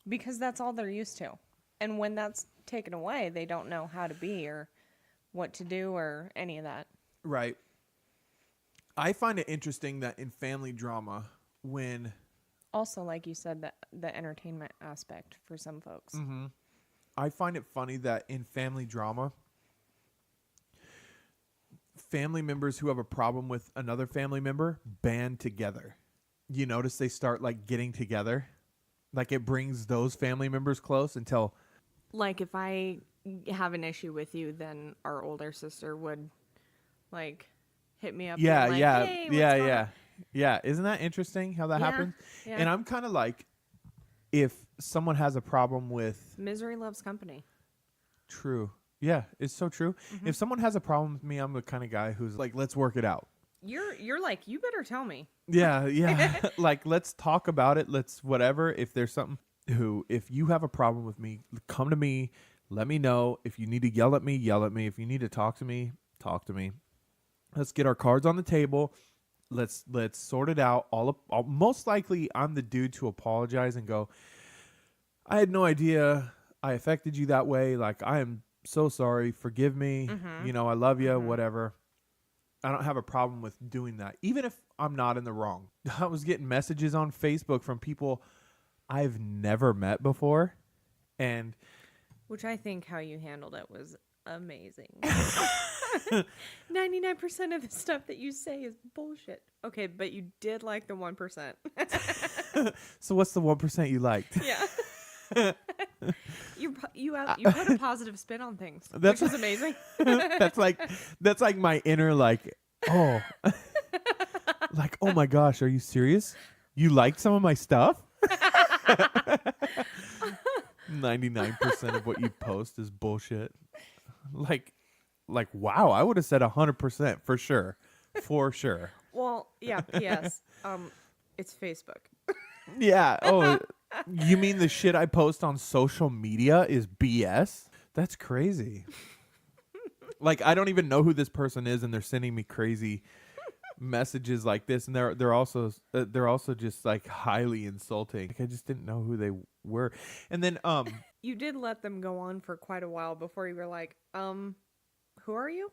because that's all they're used to. And when that's taken away, they don't know how to be or what to do or any of that. Right. I find it interesting that in family drama, when... Also, like you said, the entertainment aspect for some folks. I find it funny that in family drama, family members who have a problem with another family member band together. You notice they start like getting together. Like it brings those family members close until... Like if I have an issue with you, then our older sister would like hit me up. Yeah, and like, yeah, hey, yeah. Isn't that interesting how that happens? Yeah. And I'm kind of like, if someone has a problem with... Misery loves company. True. Yeah, it's so true. If someone has a problem with me, I'm the kind of guy who's like, let's work it out. You're like, you better tell me. Yeah. Like, let's talk about it. Let's whatever. If there's something if you have a problem with me, come to me. Let me know. If you need to yell at me, yell at me. If you need to talk to me, talk to me. Let's get our cards on the table. Let's sort it out. Most likely, I'm the dude to apologize and go, I had no idea I affected you that way. Like, I am so sorry. Forgive me. You know, I love you, whatever. I don't have a problem with doing that, even if I'm not in the wrong. I was getting messages on Facebook from people I've never met before. And which I think how you handled it was amazing. 99% of the stuff that you say is bullshit. Okay, but you did like the 1%. So what's the 1% you liked? Yeah. You put a positive spin on things, which is amazing. that's like my inner like, oh, like, oh my gosh, are you serious? You liked some of my stuff? 99% of what you post is bullshit. Like, wow, I would have said 100% for sure. For sure. Well, yeah, P.S. It's Facebook. Yeah. Oh, you mean the shit I post on social media is BS? That's crazy. Like, I don't even know who this person is, and they're sending me crazy messages like this, and they're also just like highly insulting. Like, I just didn't know who they were. And then you did let them go on for quite a while before you were like, who are you?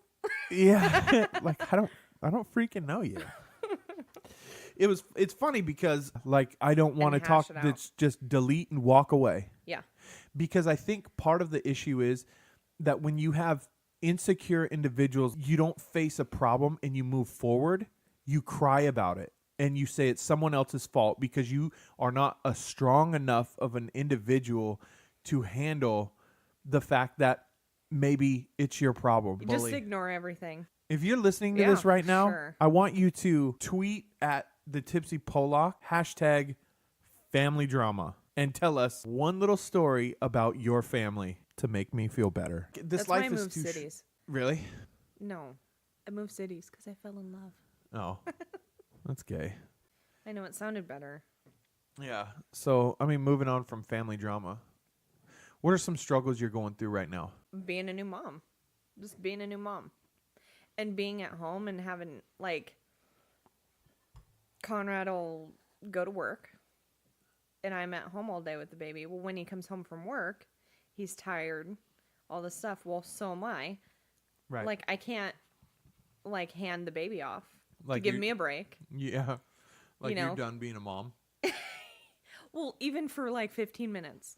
Yeah. Like, I don't freaking know you. It's funny because like I don't want to talk. It's just delete and walk away. Yeah. Because I think part of the issue is that when you have insecure individuals, you don't face a problem and you move forward. you cry about it and you say it's someone else's fault because you are not a strong enough of an individual to handle the fact that maybe it's your problem. You just ignore everything. If you're listening to this right now, sure. I want you to tweet at the Tipsy Polock, #family drama, and tell us one little story about your family to make me feel better. This That's life why I is moved too cities. Really? No. I moved cities because I fell in love. Oh, that's gay. I know, it sounded better. Yeah. So, I mean, moving on from family drama, what are some struggles you're going through right now? Being a new mom. Just being a new mom. And being at home and having, like, Conrad will go to work. And I'm at home all day with the baby. Well, when he comes home from work, he's tired. All this stuff. Well, so am I. Right. Like, I can't, like, hand the baby off Like to give me a break. Yeah. Like, You know? you're done being a mom. Well, even for, like, 15 minutes.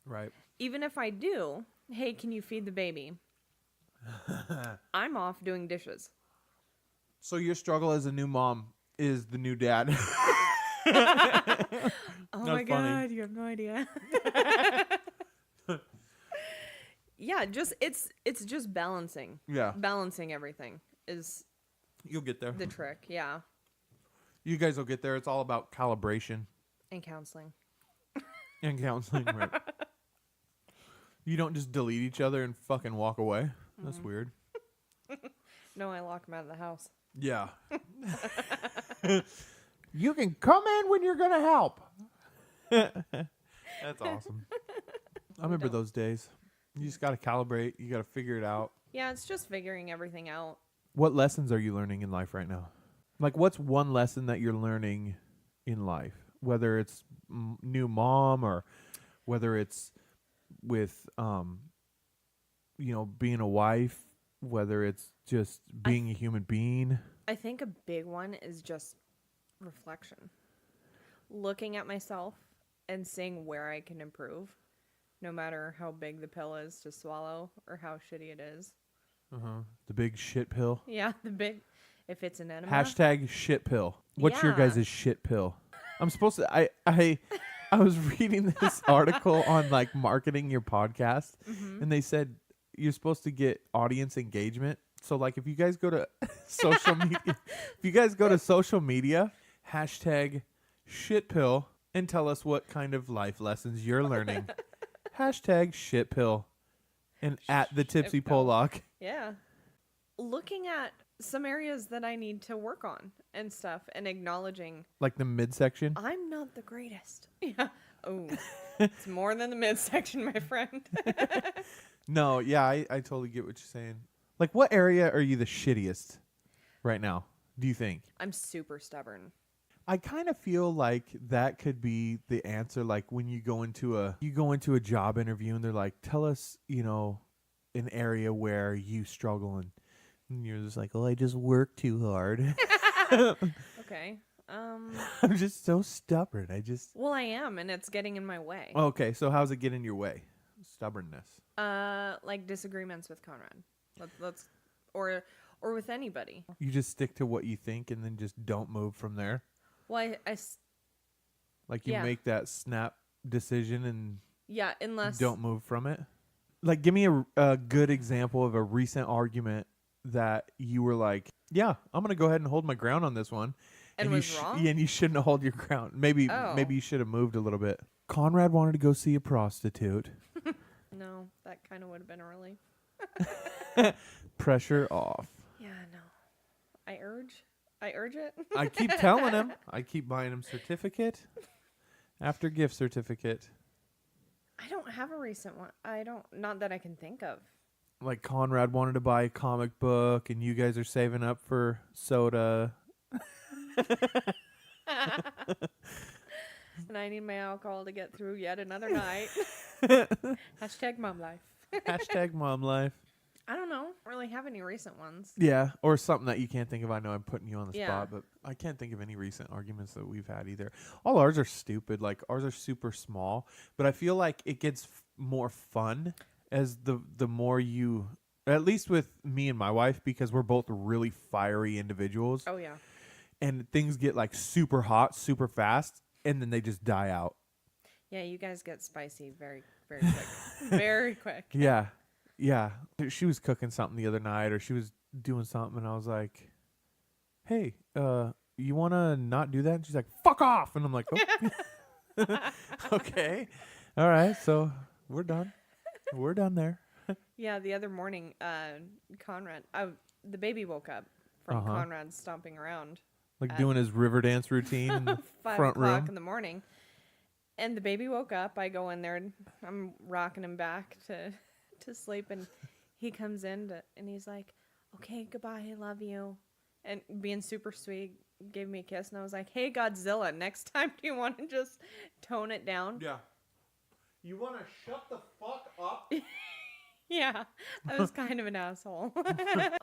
Right. Even if I do, hey, can you feed the baby? I'm off doing dishes. So your struggle as a new mom is the new dad. Oh my God, you have no idea. Yeah, it's just balancing. Yeah. Balancing everything is You'll get there. the trick, yeah. You guys will get there. It's all about calibration And counseling. and counseling. Right. You don't just delete each other and fucking walk away. That's weird. No, I locked him out of the house. Yeah. You can come in when you're going to help. That's awesome. I remember those days. You just got to calibrate. You got to figure it out. Yeah, it's just figuring everything out. What lessons are you learning in life right now? Like, what's one lesson that you're learning in life? Whether it's new mom or whether it's with, being a wife, whether it's just being a human being. I think a big one is just reflection. Looking at myself and seeing where I can improve, no matter how big the pill is to swallow or how shitty it is. The big shit pill. Yeah, if it's an enema. #shit pill. What's your Yeah. guys' shit pill? I'm supposed to, I was reading this article on like marketing your podcast, and they said you're supposed to get audience engagement. So like if you guys go to social media, #shitpill and tell us what kind of life lessons you're learning. #shitpill and at the Tipsy Shitpill. Polock. Yeah. Looking at some areas that I need to work on and stuff and acknowledging Like the midsection. I'm not the greatest. Yeah. Oh, it's more than the midsection, my friend. No, yeah, I totally get what you're saying. Like, what area are you the shittiest right now, do you think? I'm super stubborn. I kind of feel like that could be the answer. Like when you go into a job interview and they're like, tell us, an area where you struggle, and you're just like, well, I just work too hard. Okay. I'm just so stubborn. Well, I am, and it's getting in my way. Okay, so how's it get in your way? Stubbornness. Like disagreements with Conrad. Let's or with anybody. You just stick to what you think and then just don't move from there. Well, Like you Yeah. make that snap decision and yeah, unless don't move from it. Like, give me a good example of a recent argument that you were like, yeah, I'm going to go ahead and hold my ground on this one. And you was wrong? and you shouldn't hold your ground. Maybe you should have moved a little bit. Conrad wanted to go see a prostitute. No, that kind of would have been a relief. Pressure off. Yeah, no. I urge it. I keep telling him. I keep buying him certificate after gift certificate. I don't have a recent one. Not that I can think of. Like Conrad wanted to buy a comic book and you guys are saving up for soda. And I need my alcohol to get through yet another night. #mom life. #mom life. I don't know. I don't really have any recent ones. Yeah, or something that you can't think of. I know I'm putting you on the Yeah. spot, but I can't think of any recent arguments that we've had either. All ours are stupid. Like, ours are super small, but I feel like it gets more fun as the more you, at least with me and my wife, because we're both really fiery individuals. Oh, yeah. and things get like super hot, super fast, and then they just die out. Yeah, you guys get spicy very, very quick. Very quick. Yeah. Yeah. She was cooking something the other night, or she was doing something, and I was like, hey, you want to not do that? And she's like, fuck off. And I'm like, oh. Okay. All right. So we're done. We're done there. Yeah, the other morning, Conrad, the baby woke up from Conrad stomping around. Like doing his river dance routine in the 5 front o'clock room. in the morning. And the baby woke up. I go in there and I'm rocking him back to sleep. And he comes in and he's like, okay, goodbye. I love you. And being super sweet, gave me a kiss. And I was like, hey, Godzilla, next time do you want to just tone it down? Yeah. You want to shut the fuck up? Yeah, I was kind of an asshole.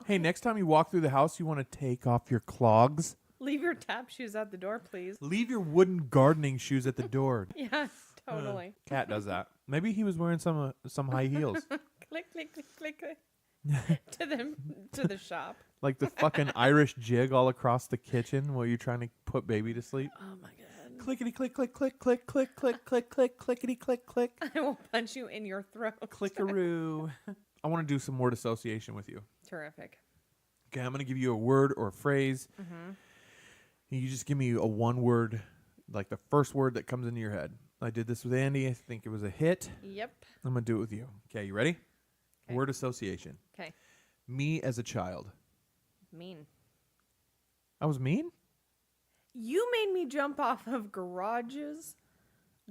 Hey, next time you walk through the house, you want to take off your clogs? Leave your tap shoes at the door, please. Leave your wooden gardening shoes at the door. Yeah, totally. Cat does that. Maybe he was wearing some high heels. Click, click, click, click, click. to the shop. Like the fucking Irish jig all across the kitchen while you're trying to put baby to sleep. Oh my god. Clickety click click click click click click click click clickety click click. I will punch you in your throat. Clickaroo. I want to do some word association with you. Terrific. Okay, I'm going to give you a word or a phrase. Mm-hmm. You just give me a one word, like the first word that comes into your head. I did this with Andy. I think it was a hit. Yep. I'm going to do it with you. Okay, you ready? Okay. Word association. Okay. Me as a child. Mean. I was mean? You made me jump off of garages.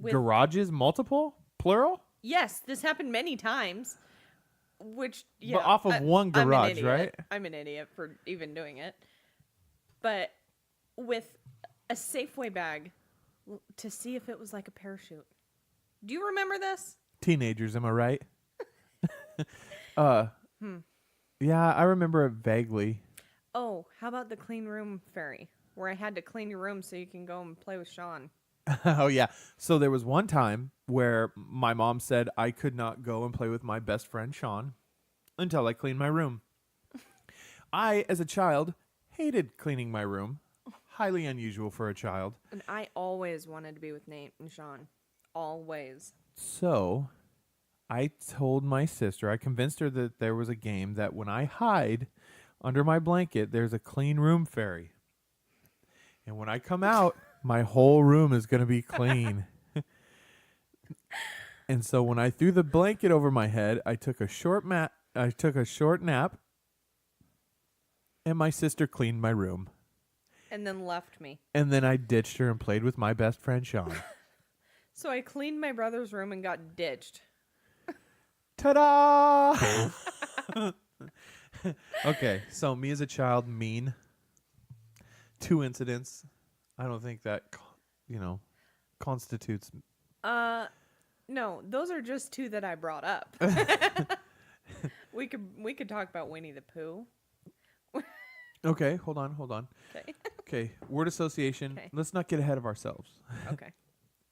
Garages, multiple? Plural? Yes, this happened many times. Which, yeah. But off of one garage, right? I'm an idiot for even doing it. But with a Safeway bag to see if it was like a parachute. Do you remember this? Teenagers, am I right? Yeah, I remember it vaguely. Oh, how about the clean room fairy? Where I had to clean your room so you can go and play with Sean. Oh, yeah. So there was one time where my mom said I could not go and play with my best friend, Sean, until I cleaned my room. I, as a child, hated cleaning my room. Highly unusual for a child. And I always wanted to be with Nate and Sean. Always. So I told my sister, I convinced her that there was a game that when I hide under my blanket, there's a clean room fairy. And when I come out, my whole room is going to be clean. And so when I threw the blanket over my head, I took a short nap, and my sister cleaned my room. And then left me. And then I ditched her and played with my best friend, Sean. So I cleaned my brother's room and got ditched. Ta-da! Okay, so me as a child, mean. 2 incidents. I don't think that, constitutes. No, those are just 2 that I brought up. We could talk about Winnie the Pooh. Okay, hold on. Okay. Okay, word association. Okay. Let's not get ahead of ourselves. Okay.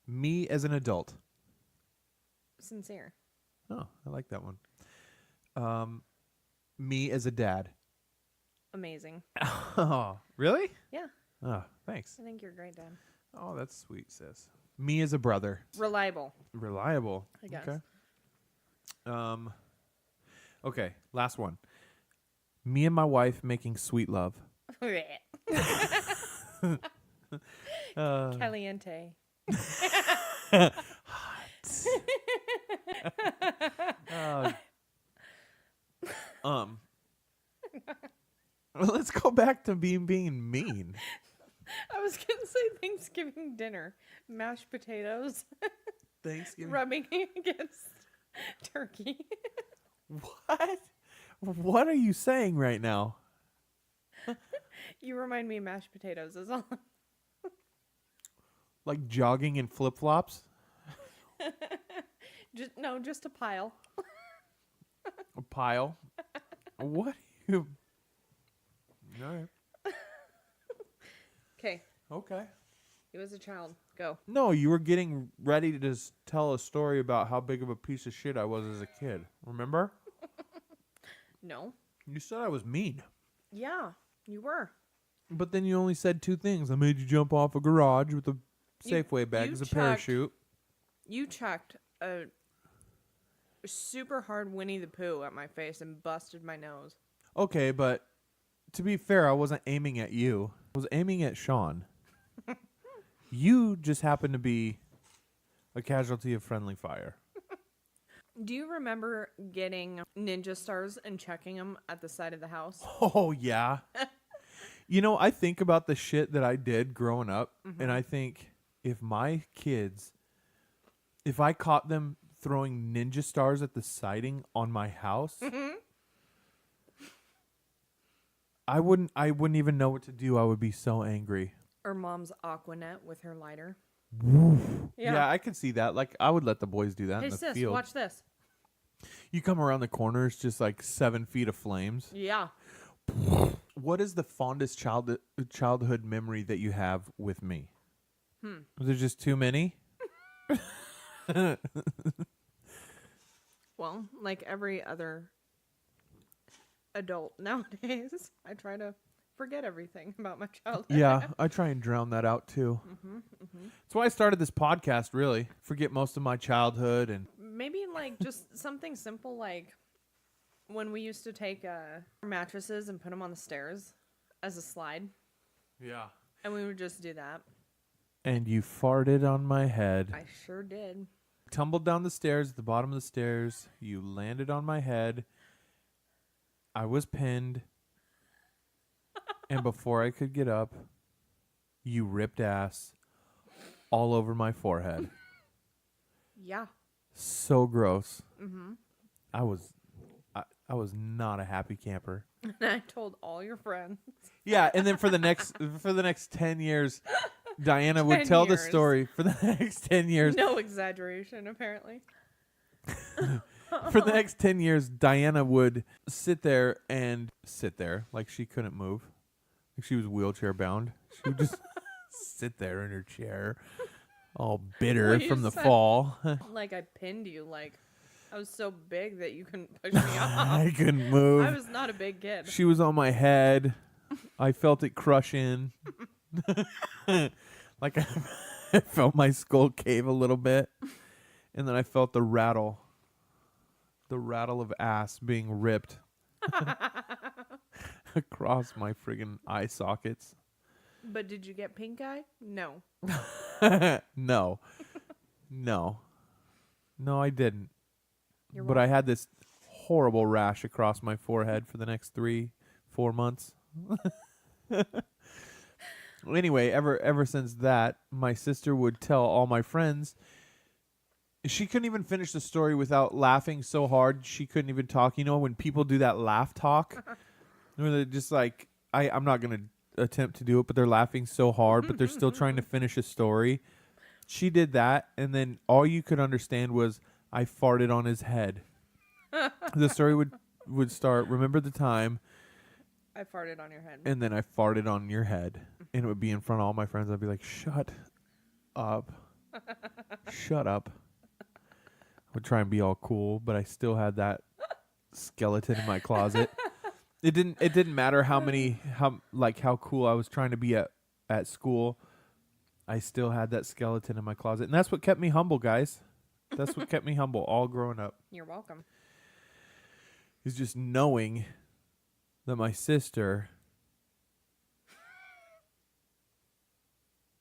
Me as an adult. Sincere. Oh, I like that one. Me as a dad. Amazing. Oh, really? Yeah. Oh, thanks. I think you're a great dad. Oh, that's sweet, sis. Me as a brother. Reliable. Reliable. I guess. Okay. Okay, last one. Me and my wife making sweet love. Caliente. Let's go back to being mean. I was going to say Thanksgiving dinner. Mashed potatoes. Thanksgiving. Rubbing against turkey. What? What are you saying right now? You remind me of mashed potatoes is all. Like jogging in flip-flops? Just a pile. A pile? What are you... All right. Okay. Okay. He was a child. Go. No, you were getting ready to just tell a story about how big of a piece of shit I was as a kid. Remember? No. You said I was mean. Yeah, you were. But then you only said 2 things. I made you jump off a garage with a Safeway bag as a parachute. You chucked a super hard Winnie the Pooh at my face and busted my nose. Okay, but to be fair, I wasn't aiming at you. I was aiming at Sean. You just happened to be a casualty of friendly fire. Do you remember getting ninja stars and checking them at the side of the house? Oh, yeah. You know, I think about the shit that I did growing up, and I think if my kids, if I caught them throwing ninja stars at the siding on my house, I wouldn't even know what to do. I would be so angry. Or Mom's Aquanet with her lighter. Yeah, I could see that. Like, I would let the boys do that in the sis, field. watch this. You come around the corner, it's just like 7 feet of flames. Yeah. What is the fondest childhood memory that you have with me? Was there just too many? Well, like every other adult nowadays, I try to forget everything about my childhood. Yeah, I try and drown that out too. That's why I started this podcast, really. Forget most of my childhood. And maybe like just something simple like when we used to take mattresses and put them on the stairs as a slide. Yeah. And we would just do that. And you farted on my head. I sure did. Tumbled down the stairs at the bottom of the stairs. You landed on my head. I was pinned. And before I could get up, you ripped ass all over my forehead. Yeah. So gross. I was not a happy camper. And I told all your friends. Yeah, and then for the next 10 years, Diana would tell the story for the next 10 years. No exaggeration, apparently. For the next 10 years, Diana would sit there like she couldn't move. Like she was wheelchair bound. She would just sit there in her chair, all bitter Well, you from the said- fall. Like I pinned you, like I was so big that you couldn't push me off. I couldn't move. I was not a big kid. She was on my head. I felt it crush in. Like I felt my skull cave a little bit. And then I felt the rattle of ass being ripped across my friggin' eye sockets. But did you get pink eye? No. No, I didn't. You're But I had this horrible rash across my forehead for the next 3-4 months. Anyway, ever since that, my sister would tell all my friends. She couldn't even finish the story without laughing so hard she couldn't even talk. You know when people do that laugh talk, where they're just like, I'm not gonna attempt to do it, but they're laughing so hard, but they're still trying to finish a story. She did that, and then all you could understand was I farted on his head. The story would start. Remember the time. I farted on your head. And then I farted on your head. And it would be in front of all my friends. I'd be like, shut up. Shut up. I would try and be all cool, but I still had that skeleton in my closet. It didn't matter how cool I was trying to be at school. I still had that skeleton in my closet. And that's what kept me humble, guys. That's what kept me humble all growing up. You're welcome. Is just knowing that my sister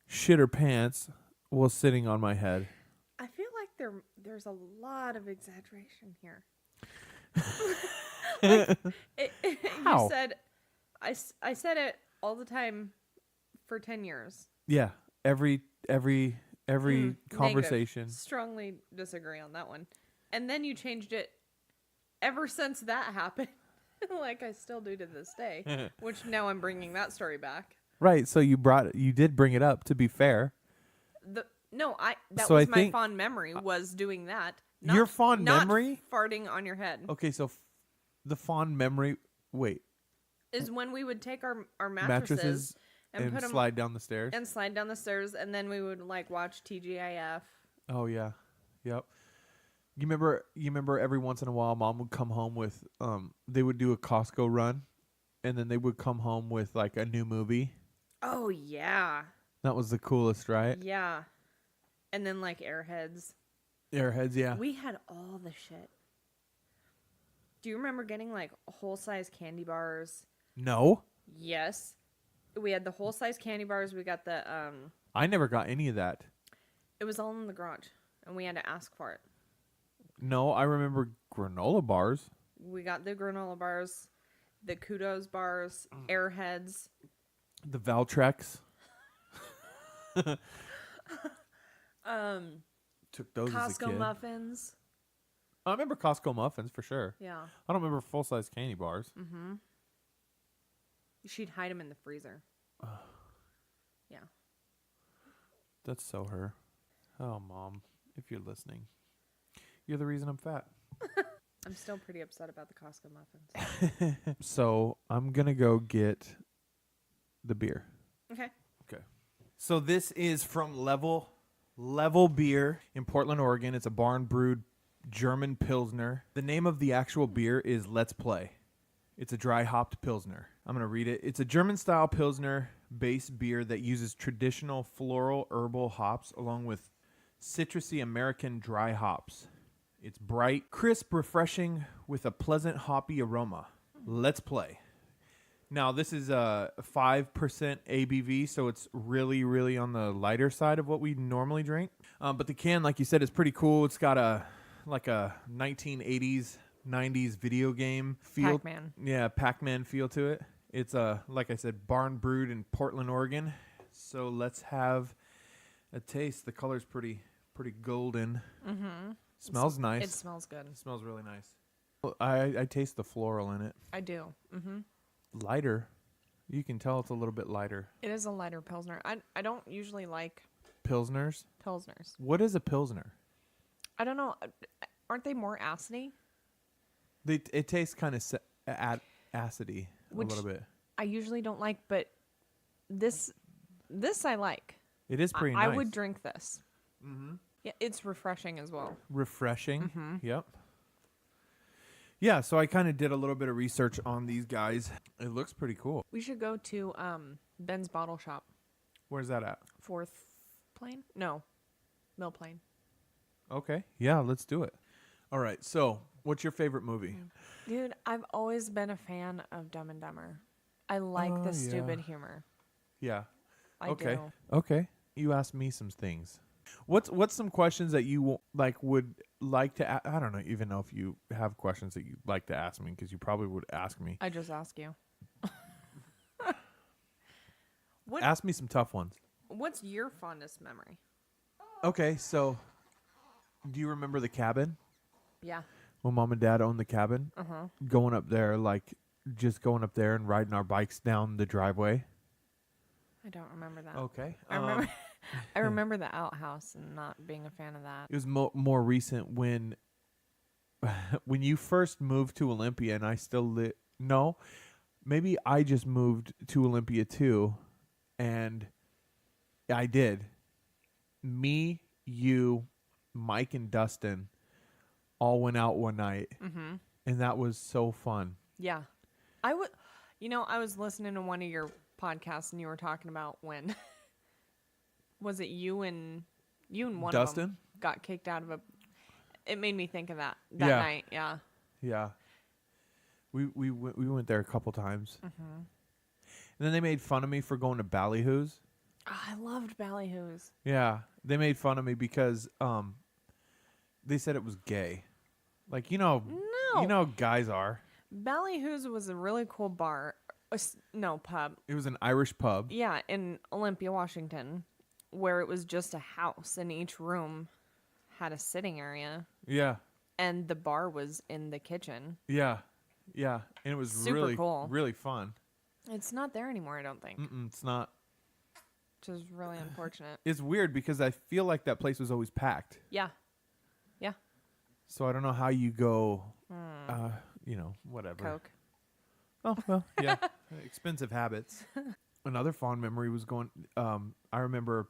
shit her pants while sitting on my head. I feel like there's a lot of exaggeration here. How? You said, I said it all the time for 10 years. Yeah, every conversation. Negative. Strongly disagree on that one. And then you changed it ever since that happened. Like I still do to this day, which now I'm bringing that story back. Right, so you did bring it up, to be fair. That So was I my think- fond memory was doing that. Your fond not memory? farting on your head. Okay, so the fond memory, wait. Is when we would take our mattresses Mattresses and put them slide down the stairs. and slide down the stairs, and then we would like watch TGIF. Oh yeah, yep. You remember every once in a while, Mom would come home with they would do a Costco run, and then they would come home with like a new movie. Oh yeah. That was the coolest, right? Yeah. And then like Airheads. Airheads, yeah. We had all the shit. Do you remember getting like whole size candy bars? No, Yes. We had the whole size candy bars. We got the I never got any of that. it was all in the garage and we had to ask for it. No, I remember granola bars. We got the granola bars, the Kudos bars, Airheads. The Valtrex. Took those as a Costco kid. muffins. I remember Costco muffins for sure. Yeah. I don't remember full-size candy bars. Mm-hmm. She'd hide them in the freezer. Yeah. That's so her. Oh, Mom, if you're listening, you're the reason I'm fat. I'm still pretty upset about the Costco muffins. So I'm going to go get the beer. Okay. Okay. So this is from Level Beer in Portland, Oregon. It's a barn brewed German Pilsner. The name of the actual beer is Let's Play. It's a dry hopped Pilsner. I'm going to read it. It's a German style Pilsner based beer that uses traditional floral herbal hops along with citrusy American dry hops. It's bright, crisp, refreshing with a pleasant hoppy aroma. Let's Play. Now, this is a 5% ABV, so it's really, really on the lighter side of what we normally drink. But the can, like you said, is pretty cool. It's got a 1980s, 90s video game feel. Pac-Man. Yeah, Pac-Man feel to it. It's, like I said, barn brewed in Portland, Oregon. So let's have a taste. The color's pretty golden. Mm-hmm. Smells nice. It smells good. It smells really nice. I taste the floral in it. I do. Mm-hmm. Lighter. You can tell it's a little bit lighter. It is a lighter Pilsner. I don't usually like Pilsners? Pilsners. What is a Pilsner? I don't know. Aren't they more acidy? It tastes kind of acidy Which a little bit. I usually don't like, but this I like. It is pretty I nice. would drink this. Mm-hmm. Yeah, it's refreshing as well. Refreshing. Mm-hmm. Yep. Yeah, so I kind of did a little bit of research on these guys. It looks pretty cool. We should go to Ben's Bottle Shop. Where's that at? 4th Plane? No, Mill Plain. Okay. Yeah, let's do it. All right. So, what's your favorite movie? Dude, I've always been a fan of Dumb and Dumber. I like the stupid humor. Yeah. I Okay. do. Okay. You asked me some things. What's some questions that you would like to I don't know even know if you have questions that you'd like to ask me, because you probably would ask me. I just ask you. Ask me some tough ones. What's your fondest memory? Okay, so do you remember the cabin? Yeah. When Mom and Dad owned the cabin? Uh-huh. Going up there, just going up there and riding our bikes down the driveway? I don't remember that. Okay. I remember the outhouse and not being a fan of that. It was more recent when you first moved to Olympia, and I still no, maybe I just moved to Olympia too, and I did. Me, you, Mike, and Dustin all went out one night, and that was so fun. Yeah. I was listening to one of your podcasts, and you were talking about when was it you and one Dustin? of them got kicked out of a. It made me think of that Yeah. night. Yeah. Yeah. We went there a couple times. And then they made fun of me for going to Ballyhoo's. Oh, I loved Ballyhoo's. Yeah. They made fun of me because they said it was gay. No. You know how guys are. Ballyhoo's was a really cool bar. Pub. It was an Irish pub. Yeah, in Olympia, Washington, where it was just a house, and each room had a sitting area. Yeah. And the bar was in the kitchen. Yeah. Yeah. And it was Super really cool. Really fun. It's not there anymore, I don't think. It's not. Which is really unfortunate. It's weird because I feel like that place was always packed. Yeah. Yeah. So I don't know how you go, whatever. Coke. Oh, well, yeah. Expensive habits. Another fond memory was going, I remember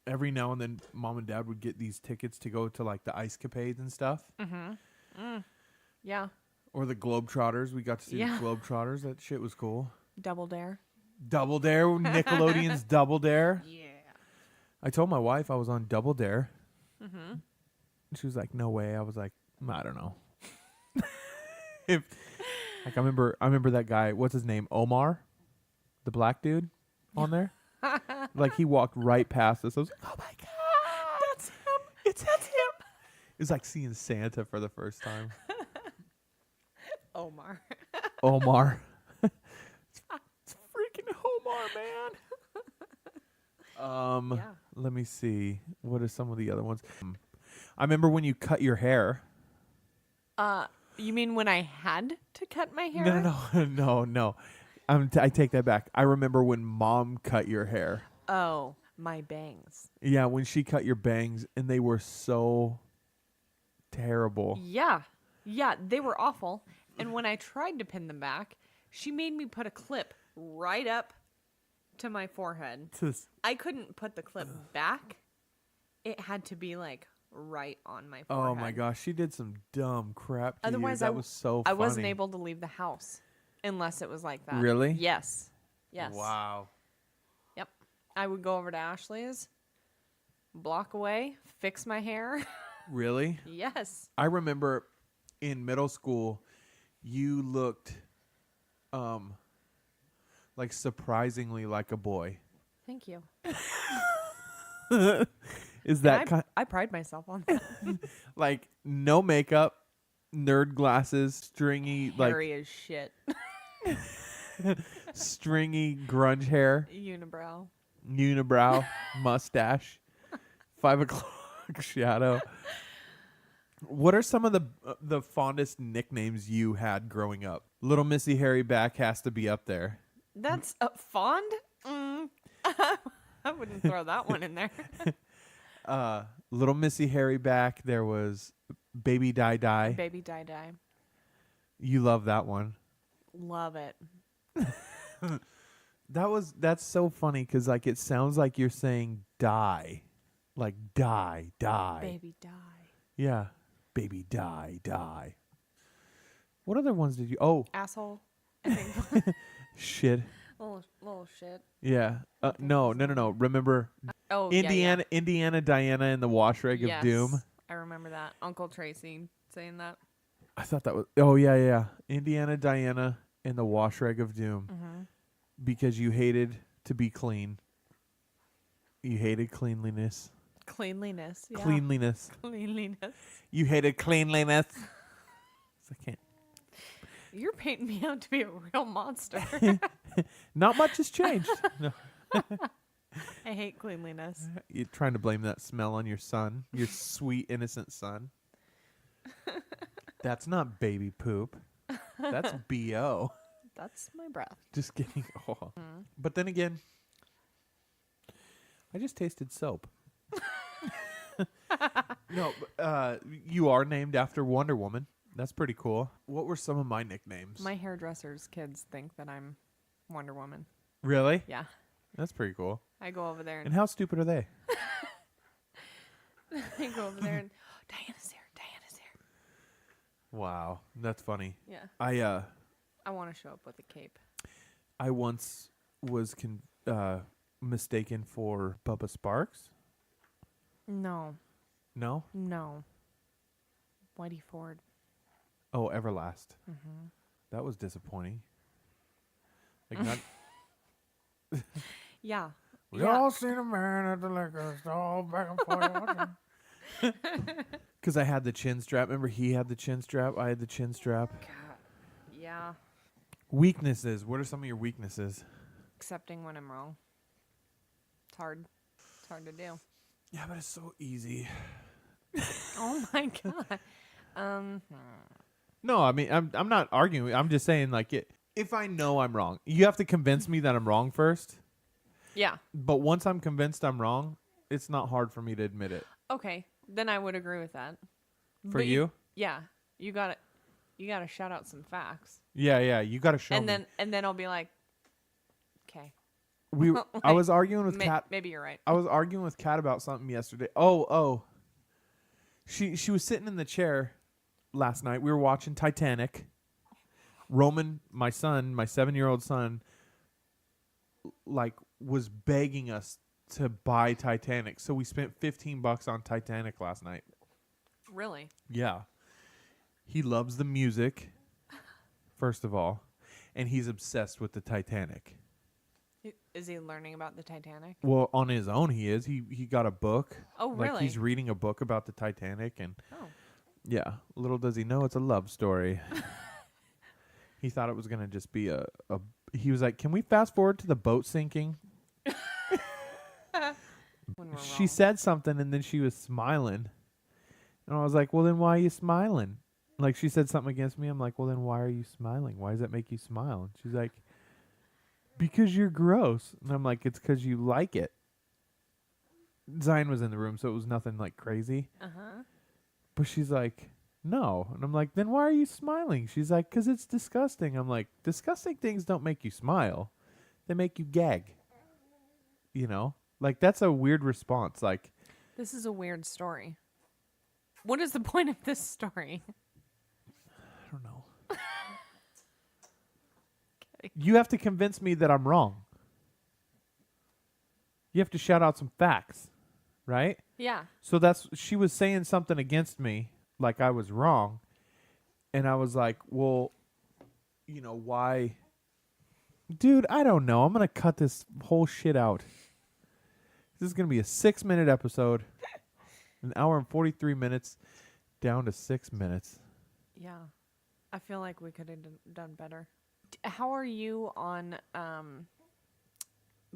every now and then Mom and Dad would get these tickets to go to the ice capades and stuff. Yeah. Or the Globetrotters. We got to see Yeah. the Globetrotters. That shit was cool. Double Dare. Double Dare. Nickelodeon's Double Dare. Yeah. I told my wife I was on Double Dare. Mm-hmm. She was like, "No way." I was like, "I don't know." If like I remember that guy. What's his name? Omar, the black dude, on there. Like he walked right past us. I was like, "Oh my god, that's him! That's him!" It was like seeing Santa for the first time. Omar. Omar, it's freaking Omar, man. Yeah. Let me see. What are some of the other ones? I remember when you cut your hair. You mean when I had to cut my hair? No. I take that back. I remember when Mom cut your hair. Oh, my bangs. Yeah, when she cut your bangs, and they were so terrible. Yeah. Yeah, they were awful. And when I tried to pin them back, she made me put a clip right up to my forehead. I couldn't put the clip back. It had to be like right on my forehead. Oh my gosh, she did some dumb crap to Otherwise, you. That was so funny. I wasn't able to leave the house unless it was like that. Really? Yes. Yes. Wow. Yep. I would go over to Ashley's, block away, fix my hair. Really? Yes. I remember in middle school, you looked like surprisingly like a boy. Thank you. Is that I pride myself on that. like no makeup, nerd glasses, stringy Hairy as shit. stringy grunge hair, unibrow, mustache, 5 o'clock shadow. What are some of the fondest nicknames you had growing up? Little Missy Hairy Back has to be up there. That's fond? I wouldn't throw that one in there. Little Missy Hairy Back. There was Baby Die Die. Baby Die Die. You love that one. Love it. That's so funny because like it sounds like you're saying die, like die. Baby Die. Yeah, baby die. What other ones did you? Oh, Asshole. I think. shit. Little shit. Yeah. No. Remember Oh, Indiana Diana and the Wash Rag of Doom? I remember that. Uncle Tracy saying that. I thought that was. Oh yeah. Indiana Diana and the Wash Rag of Doom. Mm-hmm. Because you hated to be clean. You hated cleanliness. Cleanliness. Yeah. Cleanliness. You hated cleanliness. I can't. You're painting me out to be a real monster. Not much has changed. No. I hate cleanliness. You're trying to blame that smell on your son, your sweet, innocent son. That's not baby poop. That's B.O. That's my breath. Just kidding. Oh. But then again, I just tasted soap. No, you are named after Wonder Woman. That's pretty cool. What were some of my nicknames? My hairdresser's kids think that I'm Wonder Woman. Really? Yeah. That's pretty cool. I go over there And how stupid are they? I go over there and Diana's here. Wow, that's funny. Yeah. I want to show up with a cape. I once was mistaken for Bubba Sparks. No. No? No. Whitey Ford. Oh, Everlast. Mm-hmm. That was disappointing. Like not. Yeah. We all seen a man at the liquor store back and forth. Because I had the chin strap. Remember, he had the chin strap. I had the chin strap. God. Yeah. Weaknesses. What are some of your weaknesses? Accepting when I'm wrong. It's hard. It's hard to do. Yeah, but it's so easy. Oh my god. No, I mean, I'm not arguing. I'm just saying, like, if I know I'm wrong, you have to convince me that I'm wrong first. Yeah. But once I'm convinced I'm wrong, it's not hard for me to admit it. Okay. Then I would agree with that. For you? Yeah. You gotta shout out some facts. Yeah. You gotta show me. And then I'll be like, okay. I was arguing with Kat. Maybe you're right. I was arguing with Kat about something yesterday. Oh. She was sitting in the chair last night. We were watching Titanic. Roman, my son, my 7-year-old son, like was begging us to buy Titanic. So we spent $15 on Titanic last night. Really? Yeah. He loves the music, first of all, and he's obsessed with the Titanic. Is he learning about the Titanic? Well, on his own he is. He got a book. Oh, really? Like he's reading a book about the Titanic, and oh, little does he know it's a love story. He thought it was going to just be a he was like, "Can we fast forward to the boat sinking?" when we're She wrong. said something and then she was smiling. And I was like, "Well, then why are you smiling?" Like she said something against me. I'm like, "Well, then why are you smiling? Why does that make you smile?" And she's like, "Because you're gross." And I'm like, "It's because you like it." Zion was in the room, so it was nothing like crazy. Uh-huh. But she's like, "No." And I'm like, "Then why are you smiling?" She's like, "'Cause it's disgusting." I'm like, disgusting things don't make you smile. They make you gag. You know? Like, that's a weird response. Like, This is a weird story. What is the point of this story? I don't know. You have to convince me that I'm wrong. You have to shout out some facts, right? Yeah. So she was saying something against me, like I was wrong. And I was like, well, you know, why? Dude, I don't know. I'm going to cut this whole shit out. This is going to be a 6-minute episode. An hour and 43 minutes down to 6 minutes. Yeah. I feel like we could have done better. How are you on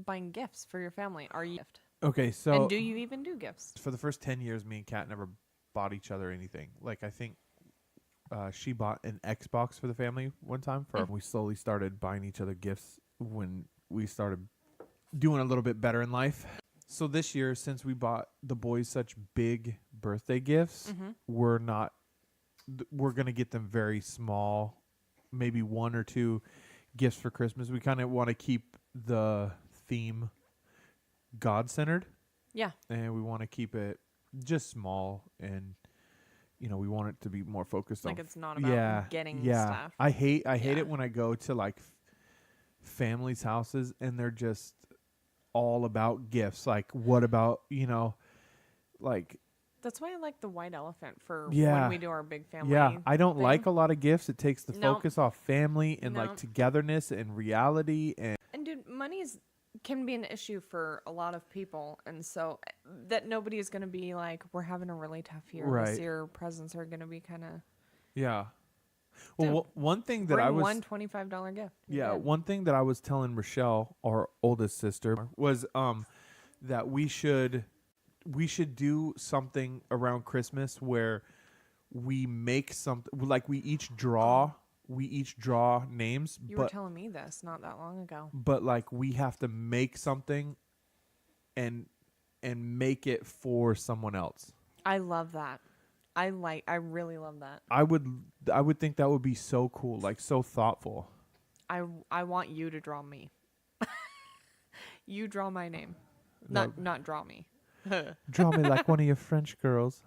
buying gifts for your family? Are you gift? Okay, so And do you even do gifts? for the first 10 years, me and Kat never bought each other anything. Like, I think she bought an Xbox for the family one time. We slowly started buying each other gifts when we started doing a little bit better in life. So this year, since we bought the boys such big birthday gifts, we're going to get them very small, maybe 1 or 2 gifts for Christmas. We kind of want to keep the theme God-centered. Yeah. And we want to keep it just small, and you know, we want it to be more focused on, like, it's not about getting stuff. I hate it when I go to like families' houses and they're just all about gifts. Like, what about, you know, like, that's why I like the white elephant for Yeah. when we do our big family. yeah, I don't thing. like a lot of gifts. It takes the No. focus off family and No. like togetherness and reality. And dude, can be an issue for a lot of people, and so that nobody is going to be like, we're having a really tough year this Right. year. Presents are going to be kind of yeah. Well, one thing that bring I was one $25 gift. Yeah, one thing that I was telling Rochelle, our oldest sister, was that we should do something around Christmas where we make something, like we each draw names, You were telling me this not that long ago. but like we have to make something and make it for someone else. I love that. I really love that. I would think that would be so cool, like so thoughtful. I want you to draw me. You draw my name. No. Not draw me. Draw me like one of your French girls.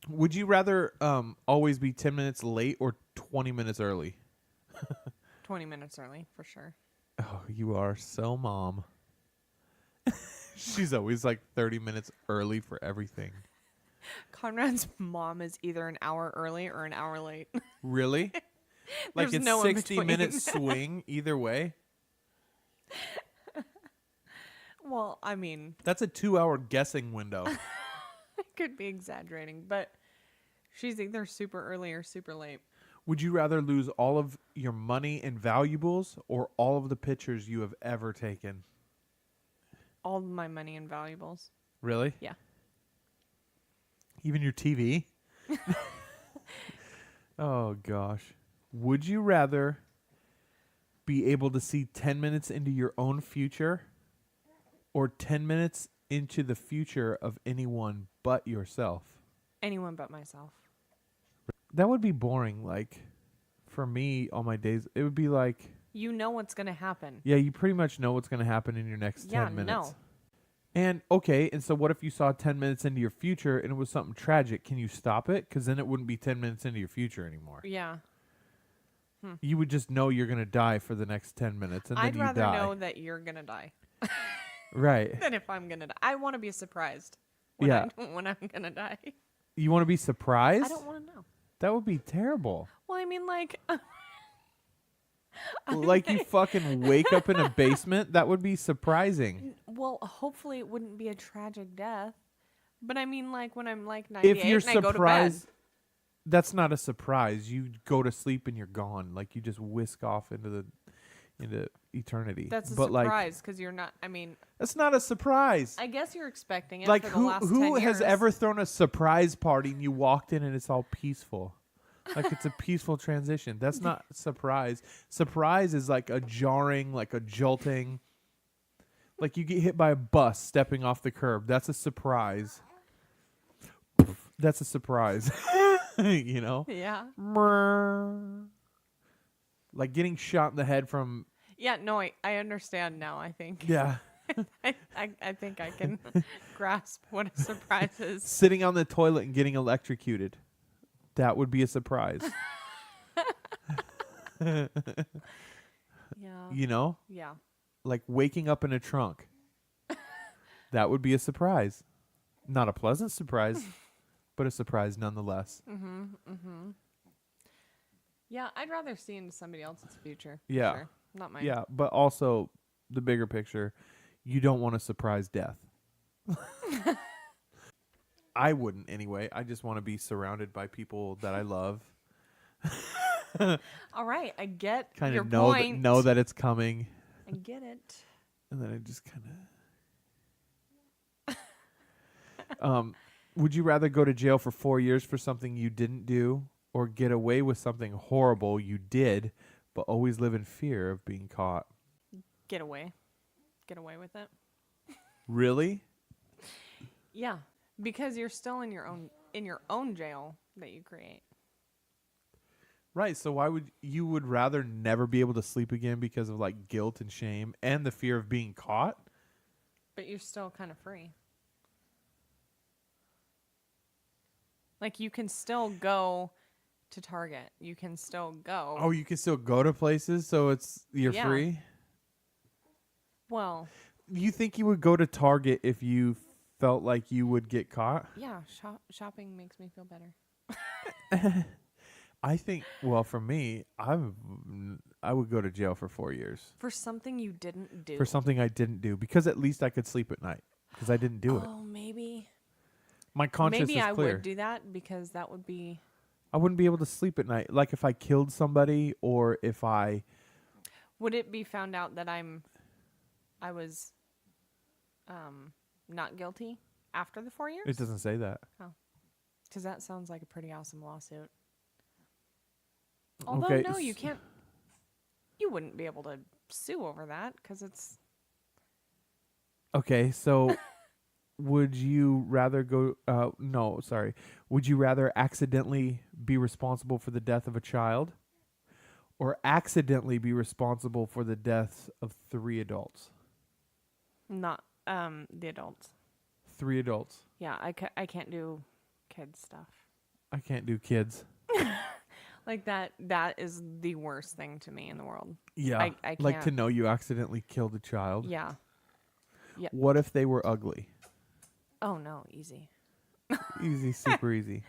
Would you rather always be 10 minutes late or 20 minutes early? 20 minutes early, for sure. Oh, you are so mom. She's always like 30 minutes early for everything. Conrad's mom is either an hour early or an hour late. Really? Like There's it's no in 60 between. minutes swing either way? Well, I mean, That's a 2-hour guessing window. I could be exaggerating, but she's either super early or super late. Would you rather lose all of your money and valuables or all of the pictures you have ever taken? All of my money and valuables. Really? Yeah. Even your TV? Oh, gosh. Would you rather be able to see 10 minutes into your own future or 10 minutes into the future of anyone but yourself? Anyone but myself. That would be boring. Like, for me, all my days, it would be like... You know what's going to happen. Yeah, you pretty much know what's going to happen in your next 10 minutes. No. And okay, and so what if you saw 10 minutes into your future and it was something tragic? Can you stop it? Because then it wouldn't be 10 minutes into your future anymore. Yeah. You would just know you're going to die for the next 10 minutes, and I'd then you rather die. know that you're gonna die Right. than if I'm gonna die. I want to be surprised when I'm gonna die. You want to be surprised? I don't want to know. That would be terrible. Well, I mean, like, Like you fucking wake up in a basement? That would be surprising. well, hopefully it wouldn't be a tragic death. But I mean, like, when I'm like 98 If you're and I go to bed. surprised, that's not a surprise. You go to sleep and you're gone. Like you just whisk off into eternity. That's a but surprise because you're not. I mean, that's not a surprise. I guess you're expecting it Like for the last 10 who has years. ever thrown a surprise party and you walked in and it's all peaceful? Like it's a peaceful transition. That's not surprise. Surprise is like a jarring, like a jolting. Like you get hit by a bus stepping off the curb. That's a surprise. That's a surprise. You know? Yeah. Like getting shot in the head from. Yeah, no, I understand now, I think. Yeah. I think I can grasp what a surprise is. Sitting on the toilet and getting electrocuted. That would be a surprise. Yeah. You know? Yeah. Like waking up in a trunk. That would be a surprise. Not a pleasant surprise, but a surprise nonetheless. Yeah, I'd rather see into somebody else's future. for Yeah. Sure. Not mine. Yeah, but also the bigger picture, you don't want a surprise death. I wouldn't anyway. I just want to be surrounded by people that I love. All right, I get Kind your of point. know that it's coming. I get it. And then I just kind of would you rather go to jail for 4 years for something you didn't do or get away with something horrible you did but always live in fear of being caught? Get away. Get away with it. Really? Yeah, because you're still in your own jail that you create. Right, so why would you would rather never be able to sleep again because of like guilt and shame and the fear of being caught? But you're still kind of free. Like you can still go to Target. You can still go. Oh, you can still go to places, so you're Yeah. free? Well, You think you would go to Target if you felt like you would get caught? yeah, shopping makes me feel better. I think, well, for me, I would go to jail for 4 years. For something you didn't do. For something I didn't do, because at least I could sleep at night because I didn't do it. Oh, maybe. My conscience Maybe is I clear. would do that because that would be. I wouldn't be able to sleep at night. Like if I killed somebody or if I... Would it be found out that I was not guilty after the 4 years? It doesn't say that. Because that sounds like a pretty awesome lawsuit. Although, Okay, no, you can't. You wouldn't be able to sue over that because it's. Okay, so would you rather go... no, sorry. Would you rather accidentally be responsible for the death of a child or accidentally be responsible for the deaths of 3 adults? Not the adults. 3 adults. Yeah, I can't do kid stuff. I can't do kids. Like that is the worst thing to me in the world. Yeah. I like can't. to know you accidentally killed a child. Yeah. Yeah. What if they were ugly? Oh no, easy. Easy, super easy.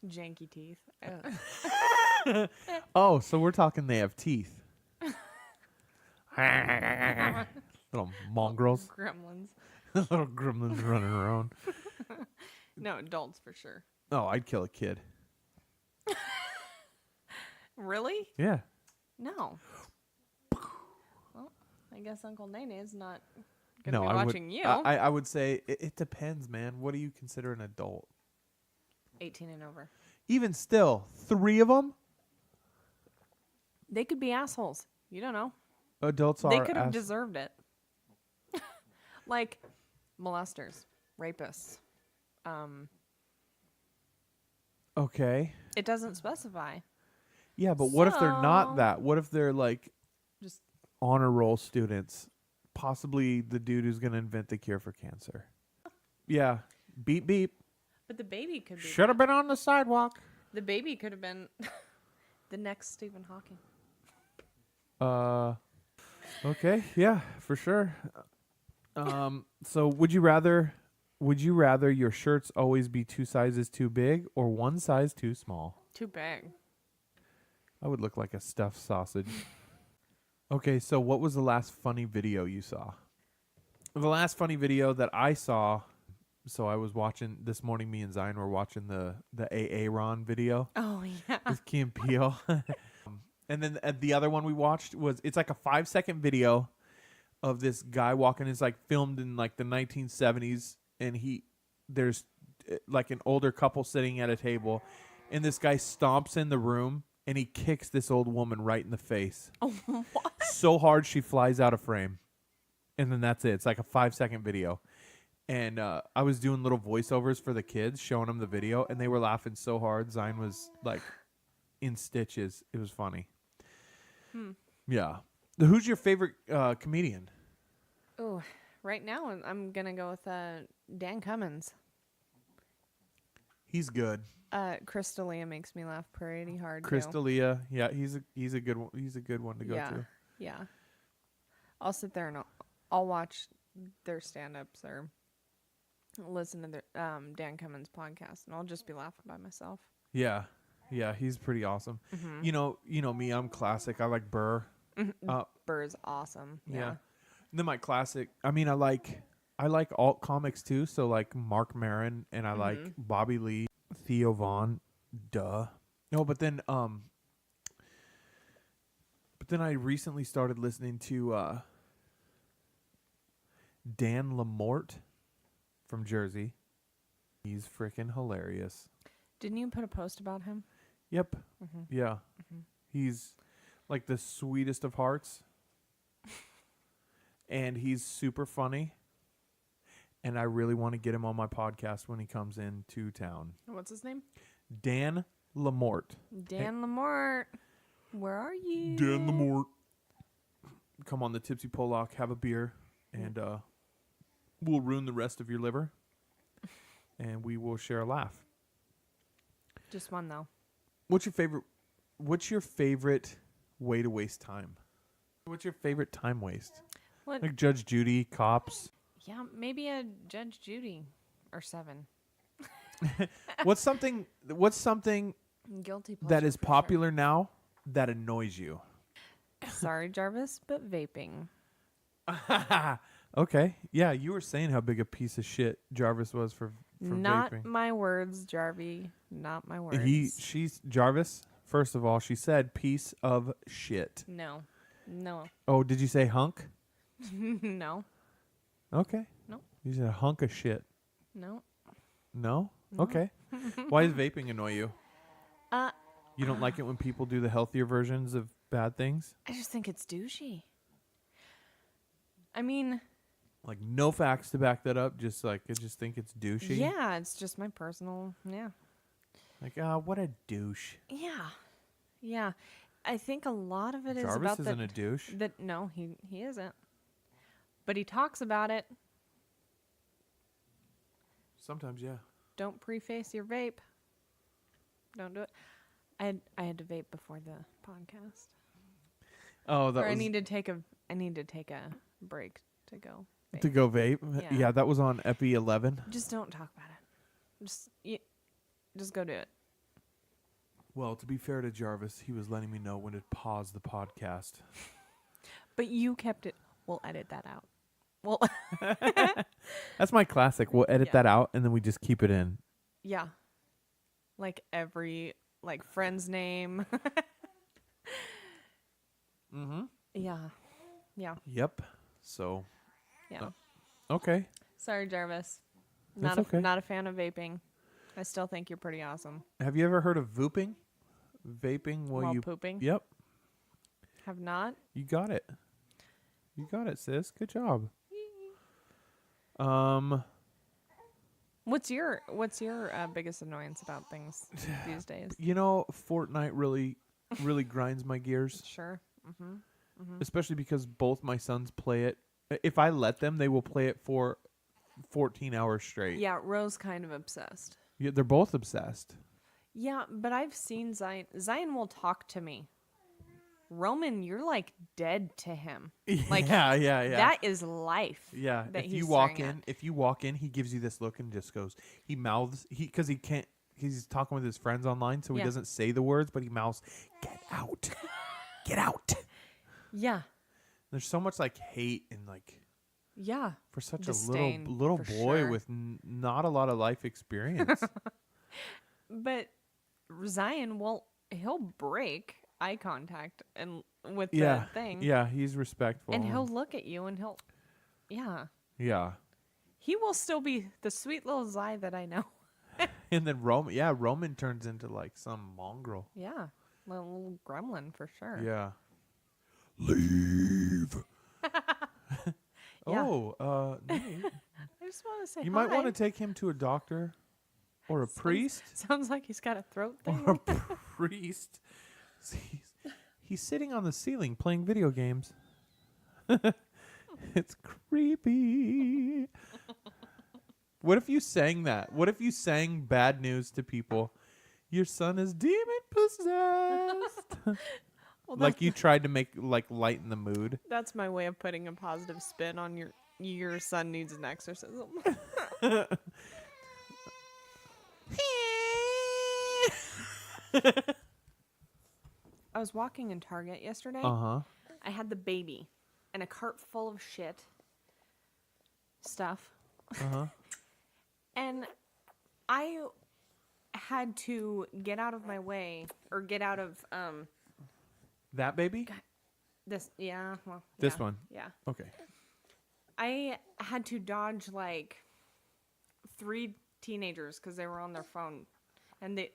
Janky teeth. Oh, so we're talking they have teeth. Little mongrels. Gremlins. Little gremlins running around. No, adults for sure. Oh, I'd kill a kid. Really? Yeah. No. Well, I guess Uncle Nene's not No, gonna be watching you. I would say it depends, man. What do you consider an adult? 18 and over. Even still, 3 of them? They could be assholes. You don't know. Adults are... They could have deserved it. Like molesters, rapists. Okay. It doesn't specify. Yeah, but what if they're not So- that? What if they're like Just honor roll students, possibly the dude who's going to invent the cure for cancer. Yeah. Beep, beep. But the baby could be. Should have been on the sidewalk. The baby could have been the next Stephen Hawking. Okay. Yeah, for sure. So would you rather your shirts always be 2 sizes too big or 1 size too small? Too big. I would look like a stuffed sausage. Okay, so what was the last funny video you saw? The last funny video that I saw, so I was watching this morning, me and Zion were watching the AA Ron video Oh, yeah. with Key and Peele. And then the other one we watched it's like a 5-second video of this guy walking. It's like filmed in like the 1970s, and there's like an older couple sitting at a table, and this guy stomps in the room and he kicks this old woman right in the face. Oh, what? So hard she flies out of frame. And then that's it. It's like a 5-second video. And I was doing little voiceovers for the kids, showing them the video, and they were laughing so hard. Zion was like in stitches. It was funny. Yeah. Who's your favorite comedian? Oh, right now I'm going to go with Dan Cummins. He's good. Crystalia makes me laugh pretty hard. Crystalia, yeah, he's a good one. He's a good one to go to. Yeah. I'll sit there and I'll watch their stand-ups or listen to their Dan Cummins podcast, and I'll just be laughing by myself. Yeah, he's pretty awesome. Mm-hmm. You know me, I'm classic. I like Burr. Burr's awesome. Yeah. And then my classic. I mean, I like alt comics too. So like Mark Maron, and I like Bobby Lee, Theo Vaughn. Duh. No, but then I recently started listening to Dan Lamort from Jersey. He's freaking hilarious. Didn't you put a post about him? Yep. Yeah. He's like the sweetest of hearts. And he's super funny. And I really want to get him on my podcast when he comes into town. What's his name? Dan Lamort. Dan Lamort. Where are you? Dan Lamort. Come on the Tipsy Polock, have a beer, and we'll ruin the rest of your liver. And we will share a laugh. Just one though. What's your favorite way to waste time? What's your favorite time waste? What? Like Judge Judy, Cops. Yeah, maybe a Judge Judy or 7. What's something Guilty pleasure that is for popular now that annoys you? sure. Sorry, Jarvis, but vaping. Okay. Yeah, you were saying how big a piece of shit Jarvis was for Not vaping. my words, Jarvie. Not my words. She's Jarvis. First of all, she said piece of shit. No. Oh, did you say hunk? No. Okay. No. You said a hunk of shit. No. No? Okay. Why does vaping annoy you? You don't like it when people do the healthier versions of bad things? I just think it's douchey. I mean, Like no facts to back that up, just like I just think it's douchey. yeah, it's just my personal, yeah. Like, what a douche. Yeah. I think a lot of it is Jarvis about isn't a douche. No, he isn't. But he talks about it. Sometimes, yeah. Don't preface your vape. Don't do it. I had to vape before the podcast. Oh, that Or was I need to take a break to go vape. to go vape. Yeah. Yeah, that was on Epi 11. Just don't talk about it. Just go do it. Well, to be fair to Jarvis, he was letting me know when to pause the podcast. But you kept it. We'll edit that out. Well, That's my classic. We'll edit Yeah. that out and then we just keep it in. yeah. Like every friend's name. Mm-hmm. Yeah. Yep. So, Yeah. okay. Sorry, Jarvis. That's okay. Not a fan of vaping. I still think you're pretty awesome. Have you ever heard of vooping? Vaping While pooping? Yep. Have not? You got it. You got it, sis. Good job. What's your biggest annoyance about things these days? You know, Fortnite really grinds my gears, Sure. especially because both my sons play it If I let them, they will play it for 14 hours straight. Yeah, Rose kind of obsessed. Yeah, they're both obsessed. Yeah, but I've seen Zion. Zion will talk to me. Roman, you're like dead to him. Like yeah. that is life. Yeah, That if he's you walk staring in, at. if you walk in, he gives you this look and just goes. He mouths because he can't. He's talking with his friends online, so he Yeah. doesn't say the words, but he mouths, "Get out, get out." Yeah, There's so much like hate and like yeah. for such Disdain, a little for boy sure. with not a lot of life experience. But Zion, well, he'll break eye contact and with yeah, the thing, yeah, he's respectful. and he'll look at you, and yeah, yeah, he will still be the sweet little Zai that I know. and then Roman turns into like some mongrel. Yeah, little gremlin for sure. Yeah. Leave. Yeah. Oh, Nate, I just want to say you hi. might want to take him to a doctor or a priest. Sounds like he's got a throat thing. Or a priest. He's sitting on the ceiling playing video games. It's creepy. What if you sang that? What if you sang bad news to people? Your son is demon possessed. Well, Like you tried to make lighten the mood. that's my way of putting a positive spin on your son needs an exorcism. I was walking in Target yesterday. Uh-huh. I had the baby and a cart full of shit stuff. Uh-huh. And I had to get out of my way or get out of That baby? this well This yeah, one? Yeah. Okay. I had to dodge like 3 teenagers cuz they were on their phone and they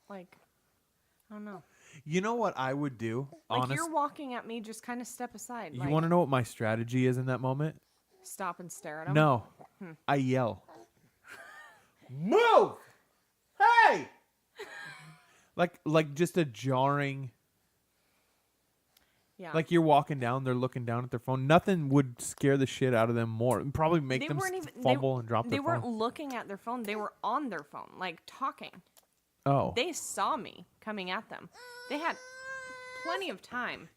like I don't know. You know what I would do? Like you're walking at me, just kind of step aside. You Like, want to know what my strategy is in that moment? stop and stare at them. No. I yell. Move! Hey! Like just a jarring. Yeah. Like you're walking down, they're looking down at their phone. Nothing would scare the shit out of them more. It'd probably make they them weren't even fumble and drop They their weren't phone. looking at their phone. They were on their phone, like talking. Oh. They saw me coming at them. They had plenty of time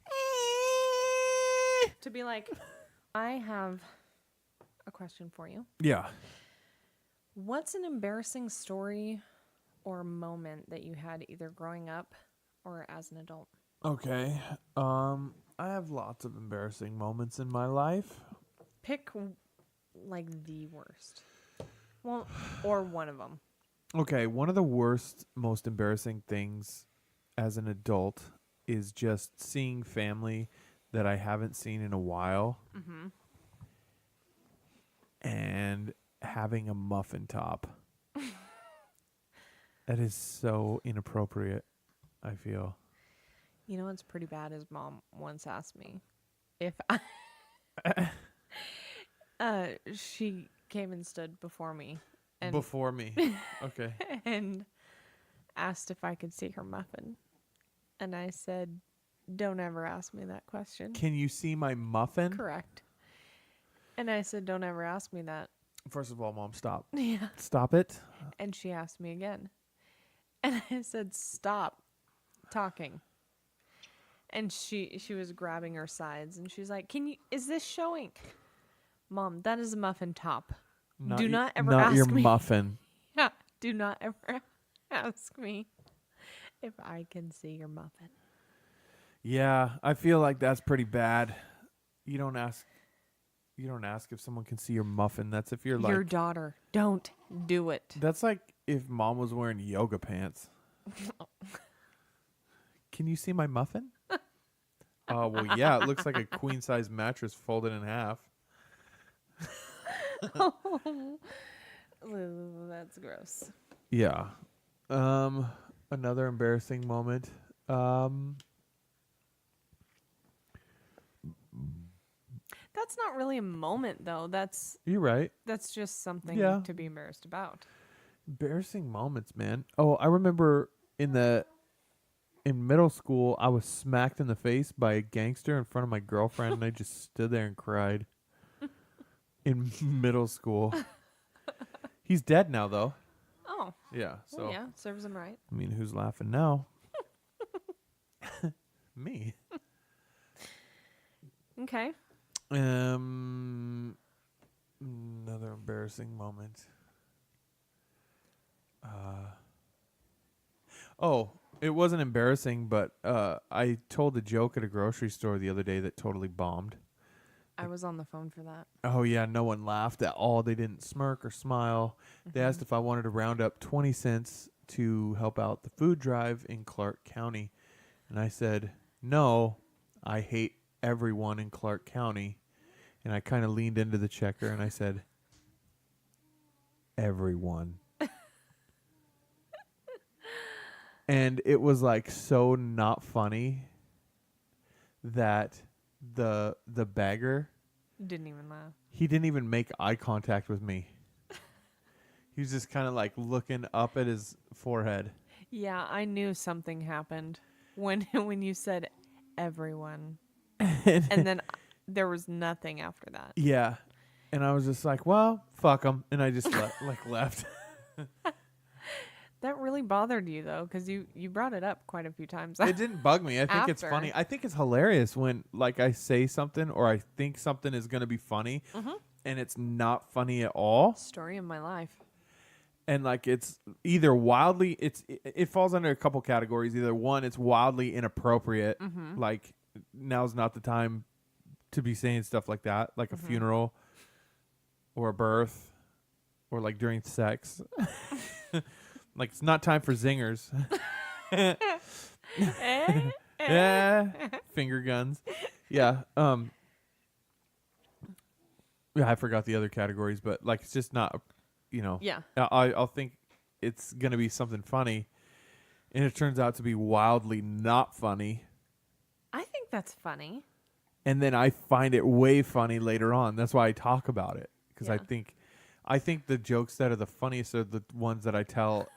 to be like, I have a question for you. Yeah. What's an embarrassing story or moment that you had either growing up or as an adult? Okay. I have lots of embarrassing moments in my life. Pick like the worst. Well, or one of them. Okay, one of the worst, most embarrassing things as an adult is just seeing family that I haven't seen in a while and having a muffin top. That is so inappropriate, I feel. You know what's pretty bad is Mom once asked me if she came and stood before me and Before me. Okay. and asked if I could see her muffin. And I said, don't ever ask me that question. Can you see my muffin? Correct. And I said, don't ever ask me that. First of all, Mom, stop. Yeah. Stop it. And she asked me again. And I said, stop talking. And she was grabbing her sides and she's like, is this showing? Mom, that is a muffin top. Do not ever not ask your me. muffin. Yeah. Do not ever ask me if I can see your muffin. Yeah, I feel like that's pretty bad. You don't ask if someone can see your muffin. That's if you're like Your daughter. Don't do it. That's like if Mom was wearing yoga pants. Can you see my muffin? Oh, well, yeah, it looks like a queen size mattress folded in half. Ooh, that's gross. Yeah. Another embarrassing moment. That's not really a moment though. You're right. That's just something Yeah. to be embarrassed about. Embarrassing moments, man. Oh, I remember in middle school, I was smacked in the face by a gangster in front of my girlfriend, and I just stood there and cried. in middle school. He's dead now, though. Oh. Yeah. So Well, yeah, serves him right. I mean, who's laughing now? Me. Okay. Another embarrassing moment. Oh, it wasn't embarrassing, but I told a joke at a grocery store the other day that totally bombed. I was on the phone for that. Oh yeah, no one laughed at all. They didn't smirk or smile. They asked if I wanted to round up 20 cents to help out the food drive in Clark County. And I said, "No, I hate everyone in Clark County." And I kind of leaned into the checker and I said, "Everyone." And it was like so not funny that the bagger, Didn't even laugh. he didn't even make eye contact with me. He was just kind of like looking up at his forehead. Yeah, I knew something happened when you said everyone, And and then there was nothing after that. yeah. And I was just like, well, fuck him. And I just left. That really bothered you though, because you brought it up quite a few times. It didn't bug me. I think it's After. funny. I think it's hilarious when like I say something or I think something is going to be funny and it's not funny at all. Story of my life. And like it's either wildly it falls under a couple categories. Either one, it's wildly inappropriate, like now's not the time to be saying stuff like that, like a funeral or a birth or like during sex. Like it's not time for zingers. Yeah, finger guns. Yeah. Yeah, I forgot the other categories, but like it's just not, you know. Yeah. I'll think it's gonna be something funny, and it turns out to be wildly not funny, I think that's funny. and then I find it way funny later on. That's why I talk about it because Yeah. I think the jokes that are the funniest are the ones that I tell,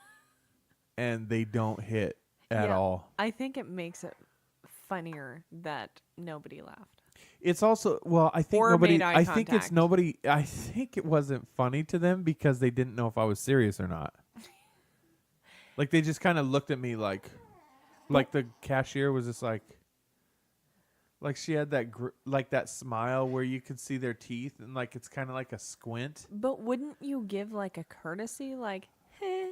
and they don't hit at Yeah. all. I think it makes it funnier that nobody laughed. It's also I think Or nobody. made eye I think it's contact. nobody. I think it wasn't funny to them because they didn't know if I was serious or not. Like they just kind of looked at me like the cashier was just like she had that like that smile where you could see their teeth and like it's kind of like a squint. But wouldn't you give like a courtesy, like, heh?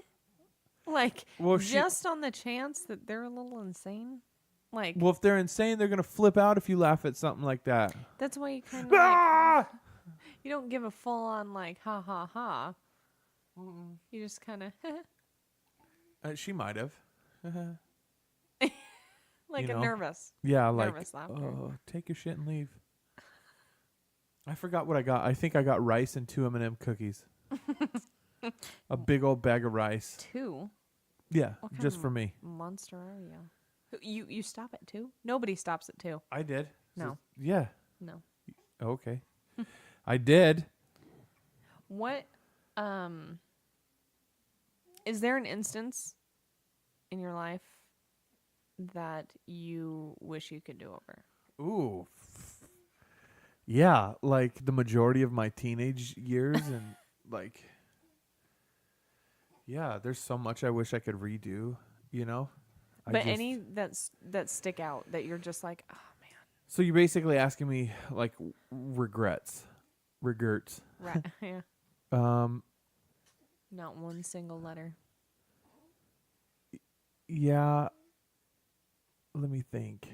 Like, Well, just on the chance that they're a little insane? Like, Well, if they're insane, they're gonna flip out if you laugh at something like that. that's why you kind of Ah! you don't give a full on like ha ha ha. You just kind of She might have. like You a know. nervous. Yeah, like Nervous laughter. oh, take your shit and leave. I forgot what I got. I think I got rice and 2 M&M cookies. A big old bag of rice. 2. Yeah, What kind just of for me. monster are you? You stop at 2? Nobody stops at 2. I did. No. Yeah. No. Okay. I did. What is there an instance in your life that you wish you could do over? Ooh. Yeah, like the majority of my teenage years and like yeah, there's so much I wish I could redo, you know? But any that stick out that you're just like, oh man. So you're basically asking me like regrets. Right. Yeah. Um Not one single letter. yeah. Let me think.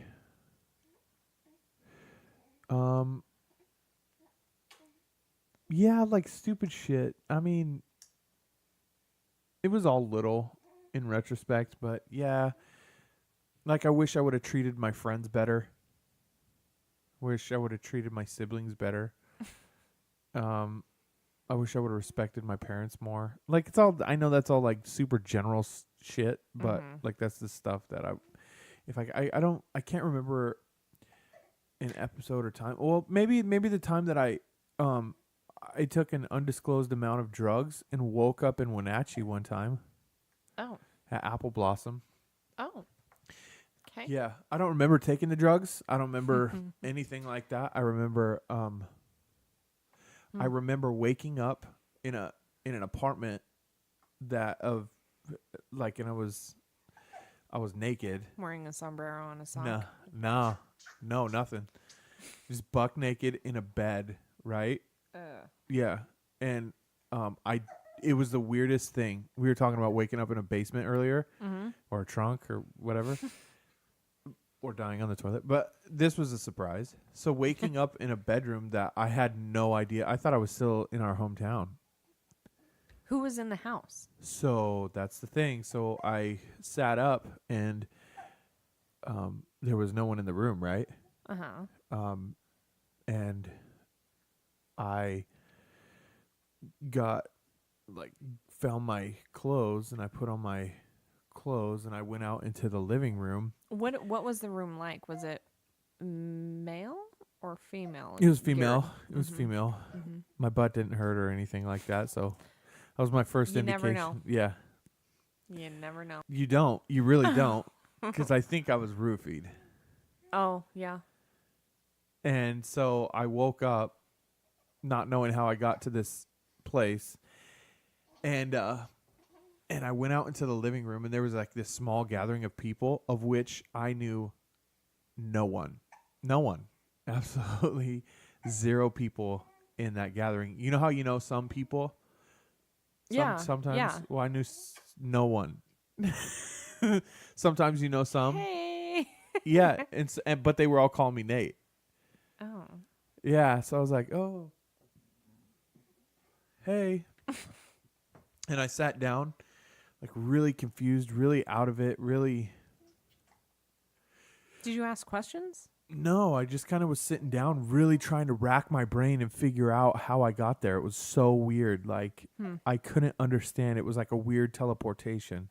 Yeah, like stupid shit. I mean, it was all little in retrospect, but yeah. Like I wish I would have treated my friends better. Wish I would have treated my siblings better. I wish I would have respected my parents more. Like it's all I know that's all like super general shit, but like that's the stuff that I can't remember an episode or time. Well, maybe the time that I took an undisclosed amount of drugs and woke up in Wenatchee one time. Oh. At Apple Blossom. Oh. Okay. Yeah, I don't remember taking the drugs. I don't remember anything like that. I remember I remember waking up in an apartment that of like, and I was naked. Wearing a sombrero and a sock. No, nothing. Just buck naked in a bed, right? Yeah. And it was the weirdest thing. We were talking about waking up in a basement earlier, or a trunk or whatever, or dying on the toilet. But this was a surprise. So waking up in a bedroom that I had no idea. I thought I was still in our hometown. Who was in the house? So that's the thing. So I sat up and there was no one in the room, right? And I found my clothes and I put on my clothes and I went out into the living room. What was the room like? Was it male or female? It was female. It was female. My butt didn't hurt or anything like that, so that was my first indication. You never know. Yeah. You never know. You don't. You really don't. Because I think I was roofied. Oh, yeah. And so I woke up not knowing how I got to this place. And I went out into the living room and there was like this small gathering of people of which I knew no one. No one. Absolutely zero people in that gathering. You know how you know some people? Sometimes. Yeah. Well, I knew no one. Sometimes you know some. Hey. Yeah, but they were all calling me Nate. Oh. Yeah, so I was like, oh, hey. And I sat down, like really confused, really out of it, really. Did you ask questions? No, I just kind of was sitting down, really trying to rack my brain and figure out how I got there. It was so weird. Like, I couldn't understand. It was like a weird teleportation.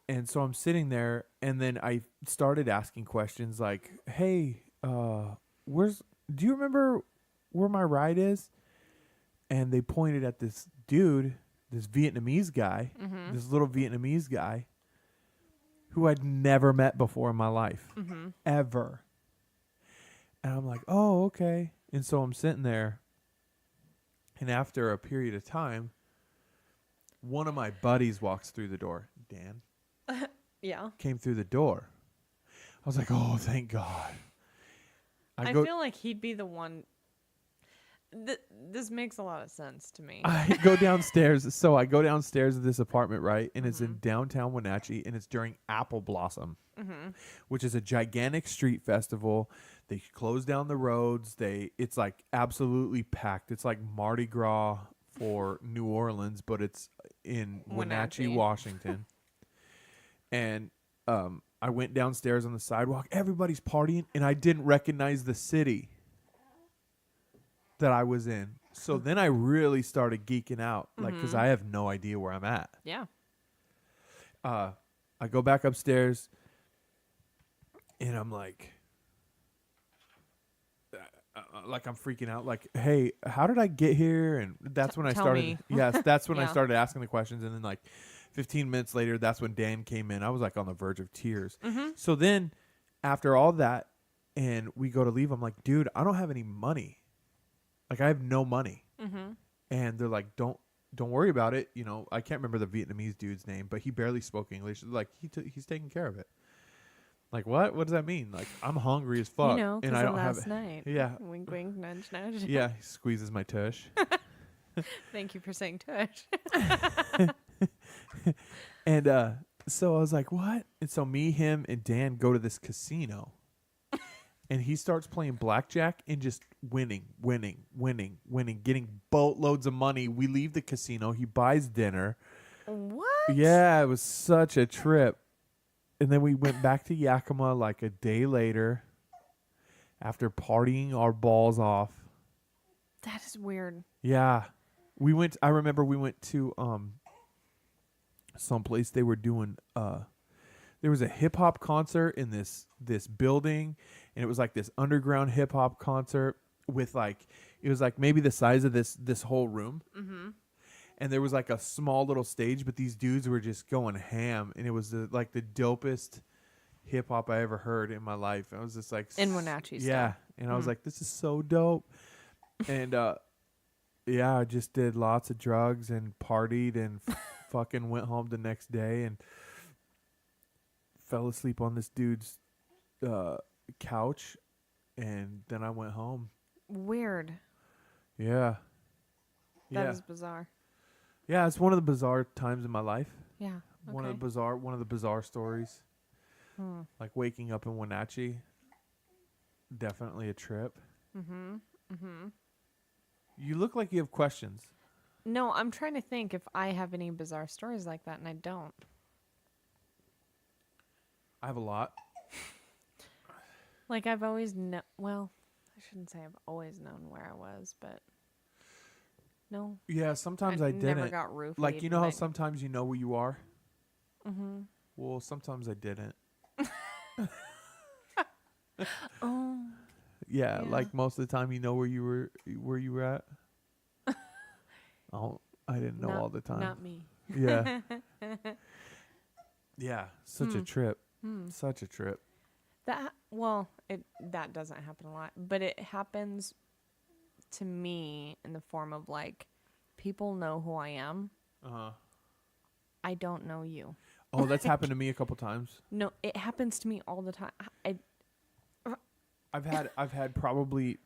And so I'm sitting there, and then I started asking questions like, hey, do you remember where my ride is? And they pointed at this dude, this Vietnamese guy, this little Vietnamese guy, who I'd never met before in my life, ever. And I'm like, oh, okay. And so I'm sitting there, and after a period of time, one of my buddies walks through the door. Dan? Yeah. Came through the door. I was like, oh, thank God. I feel like he'd be the one. This makes a lot of sense to me. I go downstairs. So I go downstairs to this apartment, right? And it's in downtown Wenatchee, and it's during Apple Blossom, which is a gigantic street festival. They close down the roads. It's like absolutely packed. It's like Mardi Gras for New Orleans, but it's in Wenatchee, Washington. And I went downstairs on the sidewalk. Everybody's partying, and I didn't recognize the city that I was in. So then I really started geeking out, like, because I have no idea where I'm at. Yeah. I go back upstairs, and I'm like I'm freaking out. Like, hey, how did I get here? And that's when I started. Me. Yes, that's when I Yeah. started asking the questions, and then like 15 minutes later, that's when Dan came in. I was like on the verge of tears. So then after all that, and we go to leave, I'm like, dude, I don't have any money. Like, I have no money. And they're like, don't worry about it. You know, I can't remember the Vietnamese dude's name, but he barely spoke English. Like, he's taking care of it. Like, what? What does that mean? Like, I'm hungry as fuck. You know, and I don't last have night. Yeah. Wink, wink, nudge, nudge. Yeah, he squeezes my tush. Thank you for saying tush. And so I was like, what? And so me, him, and Dan go to this casino. And he starts playing blackjack and just winning, getting boatloads of money. We leave the casino. He buys dinner. What? Yeah, it was such a trip. And then we went back to Yakima like a day later after partying our balls off. That is weird. Yeah. I remember we went to someplace they were doing there was a hip hop concert in this building, and it was like this underground hip hop concert with like, it was like maybe the size of this whole room. And there was like a small little stage, but these dudes were just going ham, and it was like the dopest hip hop I ever heard in my life. I was just like In Wenatchee yeah. stuff. And I was like, this is so dope. And Yeah, I just did lots of drugs and partied and fucking went home the next day and fell asleep on this dude's uh, couch, and then I went home. Weird. Yeah. That Yeah. is bizarre. Yeah, it's one of the bizarre times in my life. Yeah. One Okay. of the bizarre stories. Hmm. Like waking up in Wenatchee. Definitely a trip. Mm-hmm. Mm-hmm. You look like you have questions. No, I'm trying to think if I have any bizarre stories like that, and I don't. I have a lot. Like, I've always well, I shouldn't say I've always known where I was, but no. Yeah, sometimes I never didn't. got roofied. Like, you know how sometimes you know where you are? Mm-hmm. Well, sometimes I didn't. Oh. Yeah, Yeah. like most of the time you know where you were at. I didn't know all the time. Not me. Yeah. Yeah, such a Hmm. trip. Hmm. Such a trip. That doesn't happen a lot, but it happens to me in the form of like people know who I am. Uh-huh. I don't know you. Oh, that's happened to me a couple times. No, it happens to me all the time. I've had probably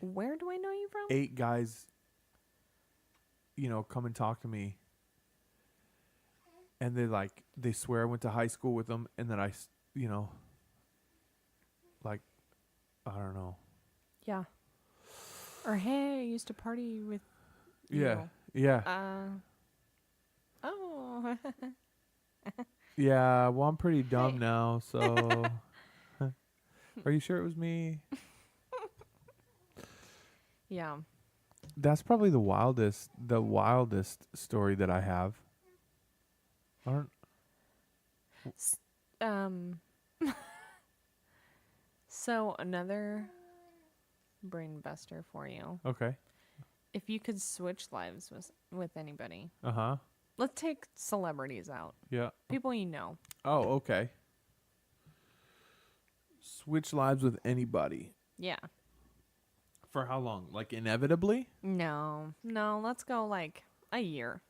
Where do I know you from? 8 guys, come and talk to me. And they swear I went to high school with them, and then I don't know. Yeah. Or hey, I used to party with Yeah. you. Yeah. Oh. Yeah, well, I'm pretty dumb Hey. now, so are you sure it was me? Yeah. That's probably the wildest story that I have. So another brain buster for you. Okay. If you could switch lives with anybody, Uh-huh. let's take celebrities out. Yeah. People you know. Oh, okay. Switch lives with anybody. Yeah. For how long? Like inevitably? No, let's go like a year.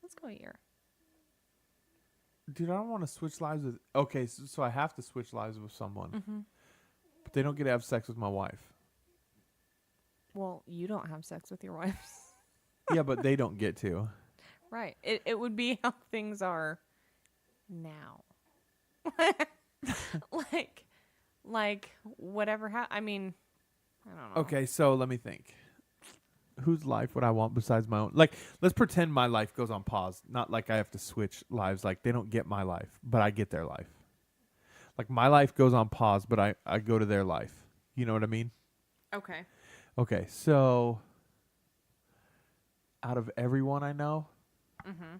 Let's go a year. Dude, I don't want to switch lives with... Okay, so I have to switch lives with someone. Mm-hmm. But they don't get to have sex with my wife. Well, you don't have sex with your wife. Yeah, but they don't get to. Right. It would be how things are now. like whatever I mean, I don't know. Okay, so let me think. Whose life would I want besides my own? Like, let's pretend my life goes on pause. Not like I have to switch lives. Like, they don't get my life, but I get their life. Like, my life goes on pause, but I go to their life. You know what I mean? Okay. Okay, so out of everyone I know, Mm-hmm.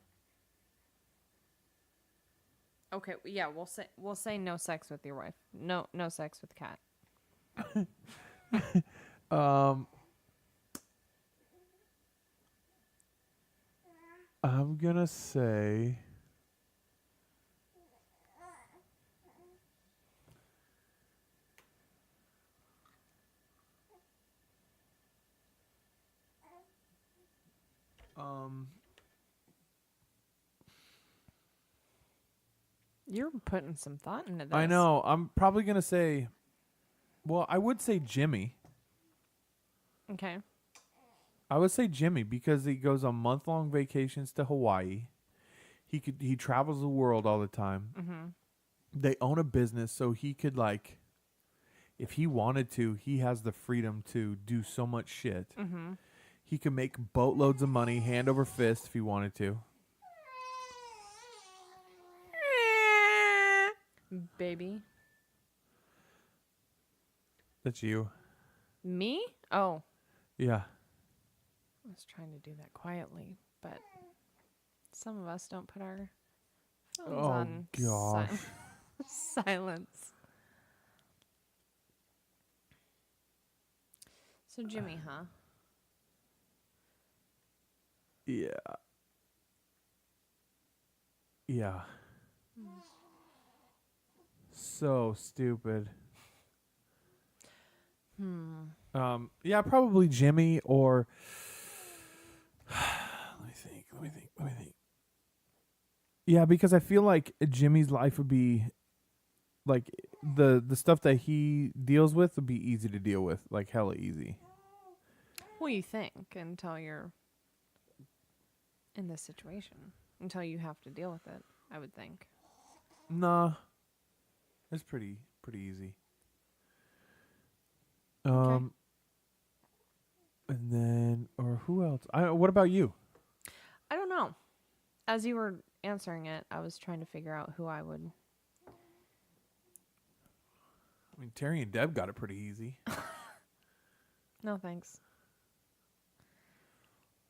Okay, yeah, we'll say no sex with your wife. No sex with Kat. I'm gonna say You're putting some thought into this. I know. I'm probably gonna say, well, I would say Jimmy. Okay. I would say Jimmy because he goes on month-long vacations to Hawaii. He travels the world all the time. Mm-hmm. They own a business, so he could if he wanted to, he has the freedom to do so much shit. Mm-hmm. He could make boatloads of money, hand over fist, if he wanted to. Baby. That's you. Me? Oh. Yeah. I was trying to do that quietly, but some of us don't put our phones on gosh. silence. So Jimmy, huh? Yeah. Yeah. So stupid. Yeah, probably Jimmy or Let me think. Yeah, because I feel like Jimmy's life would be like the stuff that he deals with would be easy to deal with, like hella easy. Well, you think until you're in this situation, until you have to deal with it, I would think. Nah, it's pretty easy. Okay. And then, or who else? What about you? I don't know. As you were answering it, I was trying to figure out who I would. I mean, Terry and Deb got it pretty easy. No, thanks.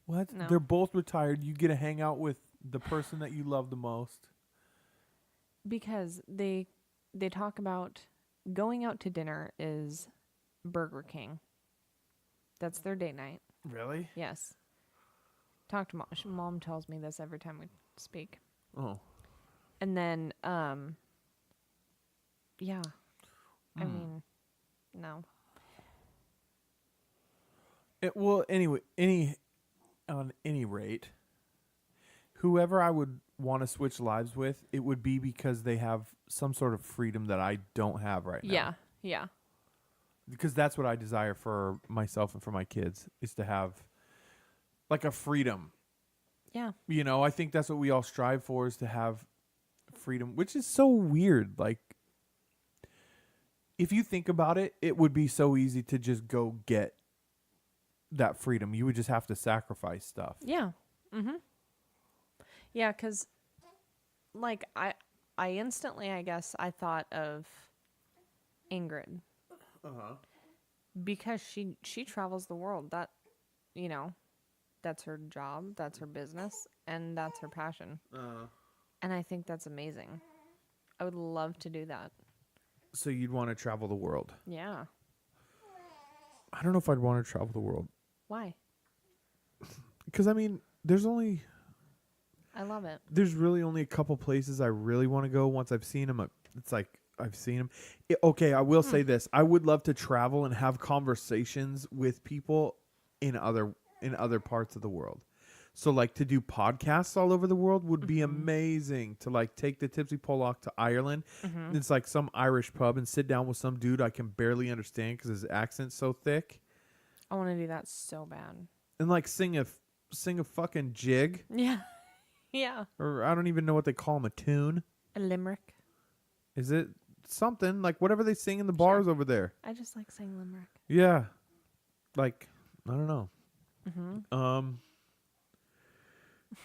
What? No. They're both retired. You get to hang out with the person that you love the most. Because they talk about going out to dinner is Burger King. That's their date night. Really? Yes. Talk to mom. Mom tells me this every time we speak. Oh. And then, yeah. I mean, no. Well, anyway, on any rate, whoever I would want to switch lives with, it would be because they have some sort of freedom that I don't have right now. Yeah. Yeah. Because that's what I desire for myself and for my kids, is to have like a freedom. Yeah. You know, I think that's what we all strive for, is to have freedom, which is so weird. Like, if you think about it, it would be so easy to just go get that freedom. You would just have to sacrifice stuff. Yeah. Mm-hmm. Yeah, because, like, I instantly, I guess, I thought of Ingrid. Uh-huh. Because she travels the world. That, you know, that's her job, that's her business, and that's her passion. And I think that's amazing. I would love to do that. So you'd want to travel the world? Yeah. I don't know if I'd want to travel the world. Why? Because, I mean, there's really only a couple places I really want to go. Once I've seen them, it's like I've seen them. Okay, I will say this. I would love to travel and have conversations with people in other parts of the world. So, like, to do podcasts all over the world would be amazing. To, like, take the Tipsy Polock to Ireland. It's like some Irish pub and sit down with some dude I can barely understand because his accent's so thick. I want to do that so bad. And, like, sing a fucking jig. Yeah. Yeah. Or I don't even know what they call them, a tune. A limerick. Is it something? Like, whatever they sing in the bars over there. I just like saying limerick. Yeah. Like, I don't know.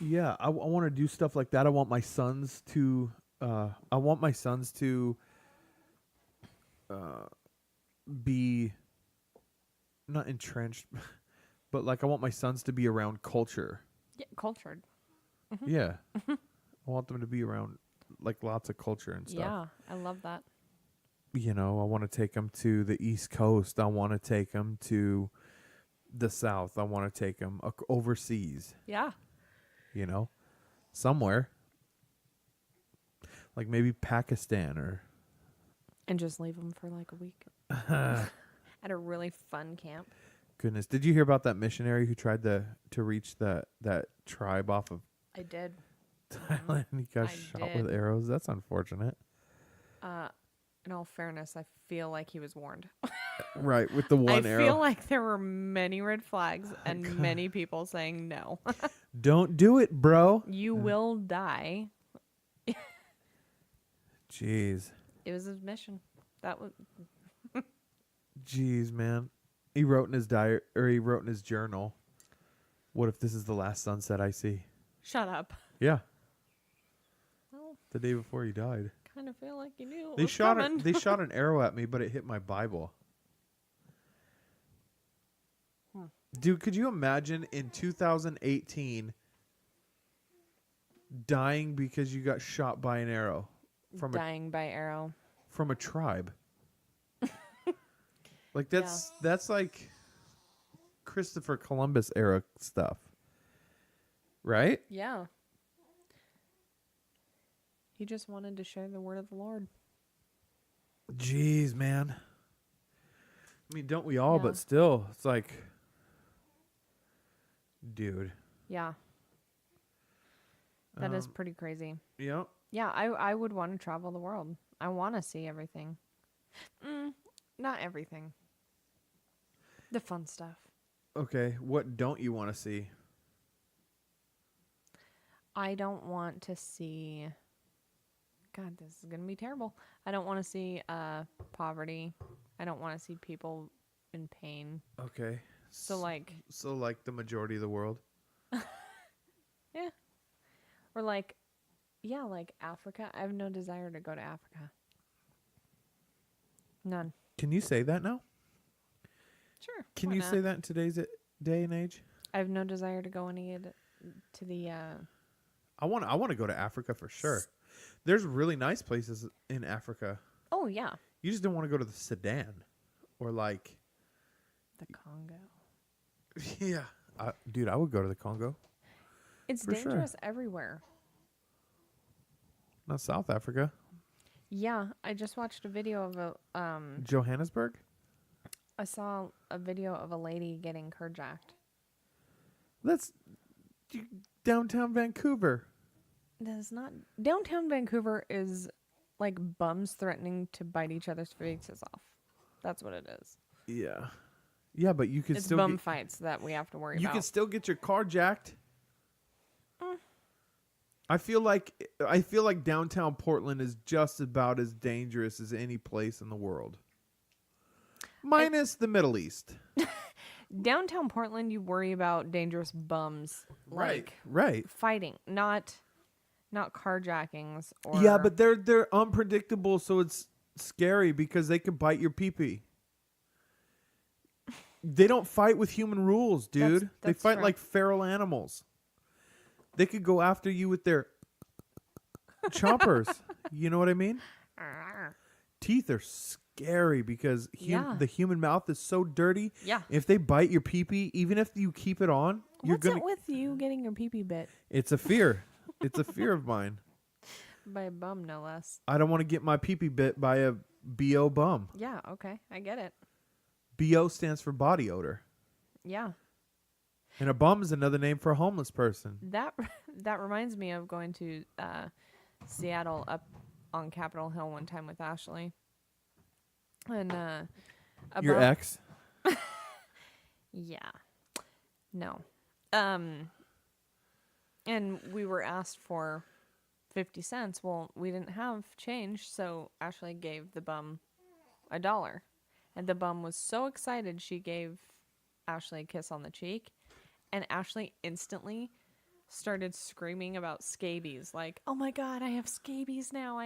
Yeah, I want to do stuff like that. I want my sons to be not entrenched, but like I want my sons to be around culture. Yeah, cultured. Yeah. I want them to be around like lots of culture and stuff. Yeah, I love that. You know, I want to take them to the East Coast. I want to take them to the South. I want to take them overseas. Yeah. You know, somewhere. Like maybe Pakistan And just leave them for like a week. At a really fun camp. Goodness. Did you hear about that missionary who tried to reach that tribe off of I did. Thailand? He got shot with arrows. That's unfortunate. In all fairness, I feel like he was warned. Right, with the one arrow. I feel like there were many red flags and many people saying no. Don't do it, bro. You will die. Jeez. It was his mission. That was. Jeez, man. He wrote in his diary, or he wrote in his journal, "What if this is the last sunset I see?" Shut up. Yeah. Well, the day before he died. Kind of feel like you knew it They was shot coming. they shot an arrow at me, but it hit my Bible. Dude, could you imagine in 2018 dying because you got shot by an arrow Dying by arrow. From a tribe? Like that's like Christopher Columbus era stuff. Right? Yeah. He just wanted to share the word of the Lord. Jeez, man. I mean, don't we all? Yeah. But still, it's like, dude. Yeah. That is pretty crazy. Yep. Yeah, I would want to travel the world. I want to see everything. Not everything. The fun stuff. Okay, what don't you want to see? I don't want to see... God, this is going to be terrible. I don't want to see poverty. I don't want to see people in pain. Okay. So like the majority of the world. yeah. Or like like Africa. I have no desire to go to Africa. None. Can you say that now? Sure. Can why you not? say that in today's day and age? I have no desire to go to the I want to go to Africa for sure. There's really nice places in Africa. Oh yeah. You just don't want to go to the Sudan or like The Congo. Yeah. Dude, I would go to the Congo. It's For dangerous sure. everywhere. Not South Africa. Yeah, I just watched a video of a Johannesburg? I saw a video of a lady getting carjacked. That's downtown Vancouver. That is not downtown Vancouver is like bums threatening to bite each other's faces off. That's what it is. Yeah. Yeah, but you could It's still bum fights that we have to worry you about. can still get your car jacked. I feel like downtown Portland is just about as dangerous as any place in the world. Minus the Middle East. Downtown Portland, you worry about dangerous bums, like Right. fighting, not carjackings or Yeah, but they're unpredictable, so it's scary because they could bite your pee-pee. They don't fight with human rules, dude. They That's fight true. like feral animals. They could go after you with their chompers. You know what I mean? Teeth are scary because Yeah. the human mouth is so dirty. Yeah. If they bite your pee-pee, even if you keep it on, you're What's gonna. it with you getting your pee-pee bit It's a fear. It's a fear of mine. by a bum, no less? I don't want to get my pee-pee bit by a BO bum. Yeah, okay, I get it. BO stands for body odor. Yeah, And a bum is another name for a homeless person. that reminds me of going to Seattle up on Capitol Hill one time with Ashley, and Your ex? Yeah, no, and we were asked for 50 cents. Well, we didn't have change, so Ashley gave the bum $1. And the bum was so excited, she gave Ashley a kiss on the cheek. And Ashley instantly started screaming about scabies. Like, oh my God, I have scabies now.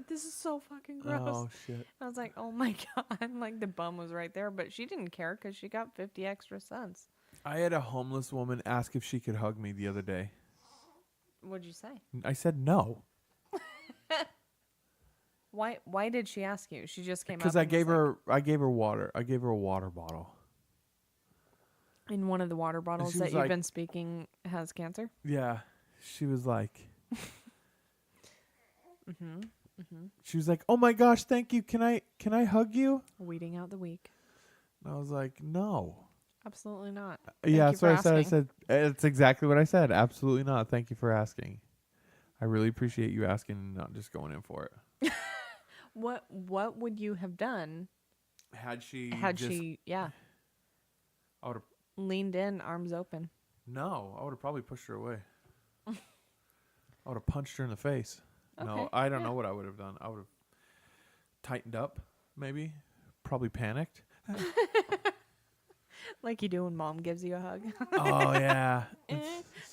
This is so fucking gross. Oh, shit. I was like, oh my God. Like, the bum was right there. But she didn't care because she got 50 extra cents. I had a homeless woman ask if she could hug me the other day. What'd you say? I said no. Why did she ask you? She just came up. Because I gave her water. I gave her a water bottle. In one of the water bottles she that was you've like- been speaking has cancer? Yeah. She was like... She was like, oh my gosh, thank you. Can I hug you? Weeding out the weak. And I was like, no. Absolutely not. Yeah, you that's what for I asking. said. It's exactly what I said. Absolutely not. Thank you for asking. I really appreciate you asking and not just going in for it. What would you have done Had she yeah, I would have leaned in, arms open? No, I would have probably pushed her away. I would have punched her in the face. No, Okay, I don't know what I would have done. I would have tightened up, maybe. Probably panicked. Like you do when mom gives you a hug. Oh, yeah. I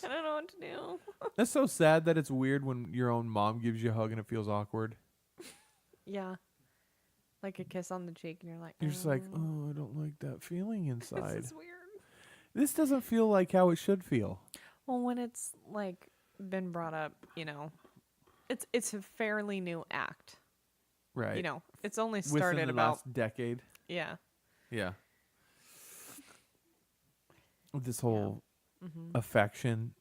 don't know what to do. It's so sad that it's weird when your own mom gives you a hug and it feels awkward. Yeah. Like a kiss on the cheek and you're like, You're just like, oh, I don't like that feeling inside. this is weird. This doesn't feel like how it should feel. Well, when it's like been brought up, it's a fairly new act. Right. It's only Within started the about last decade. yeah. Yeah. This whole affection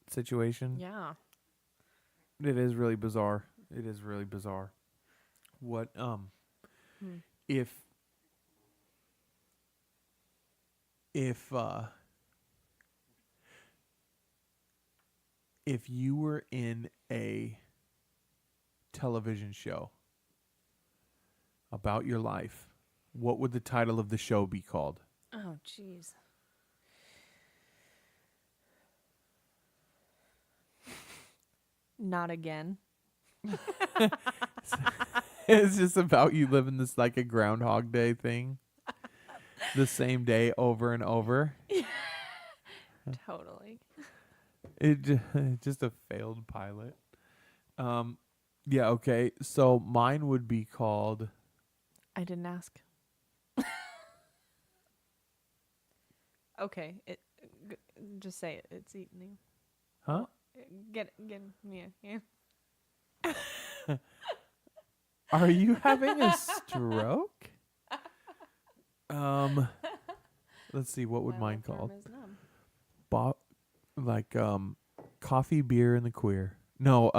situation. Yeah. It is really bizarre. It is really bizarre. What if if you were in a television show about your life, what would the title of the show be called? Oh, jeez. Not again. It's just about you living this like a Groundhog Day thing. The same day over and over. Totally. Just a failed pilot. Yeah, okay. So mine would be called I didn't ask. Okay, just say it. It's eating. Huh? Get yeah. Are you having a stroke? Let's see, what would My mine left arm called? is numb. Coffee, beer, and the queer. No,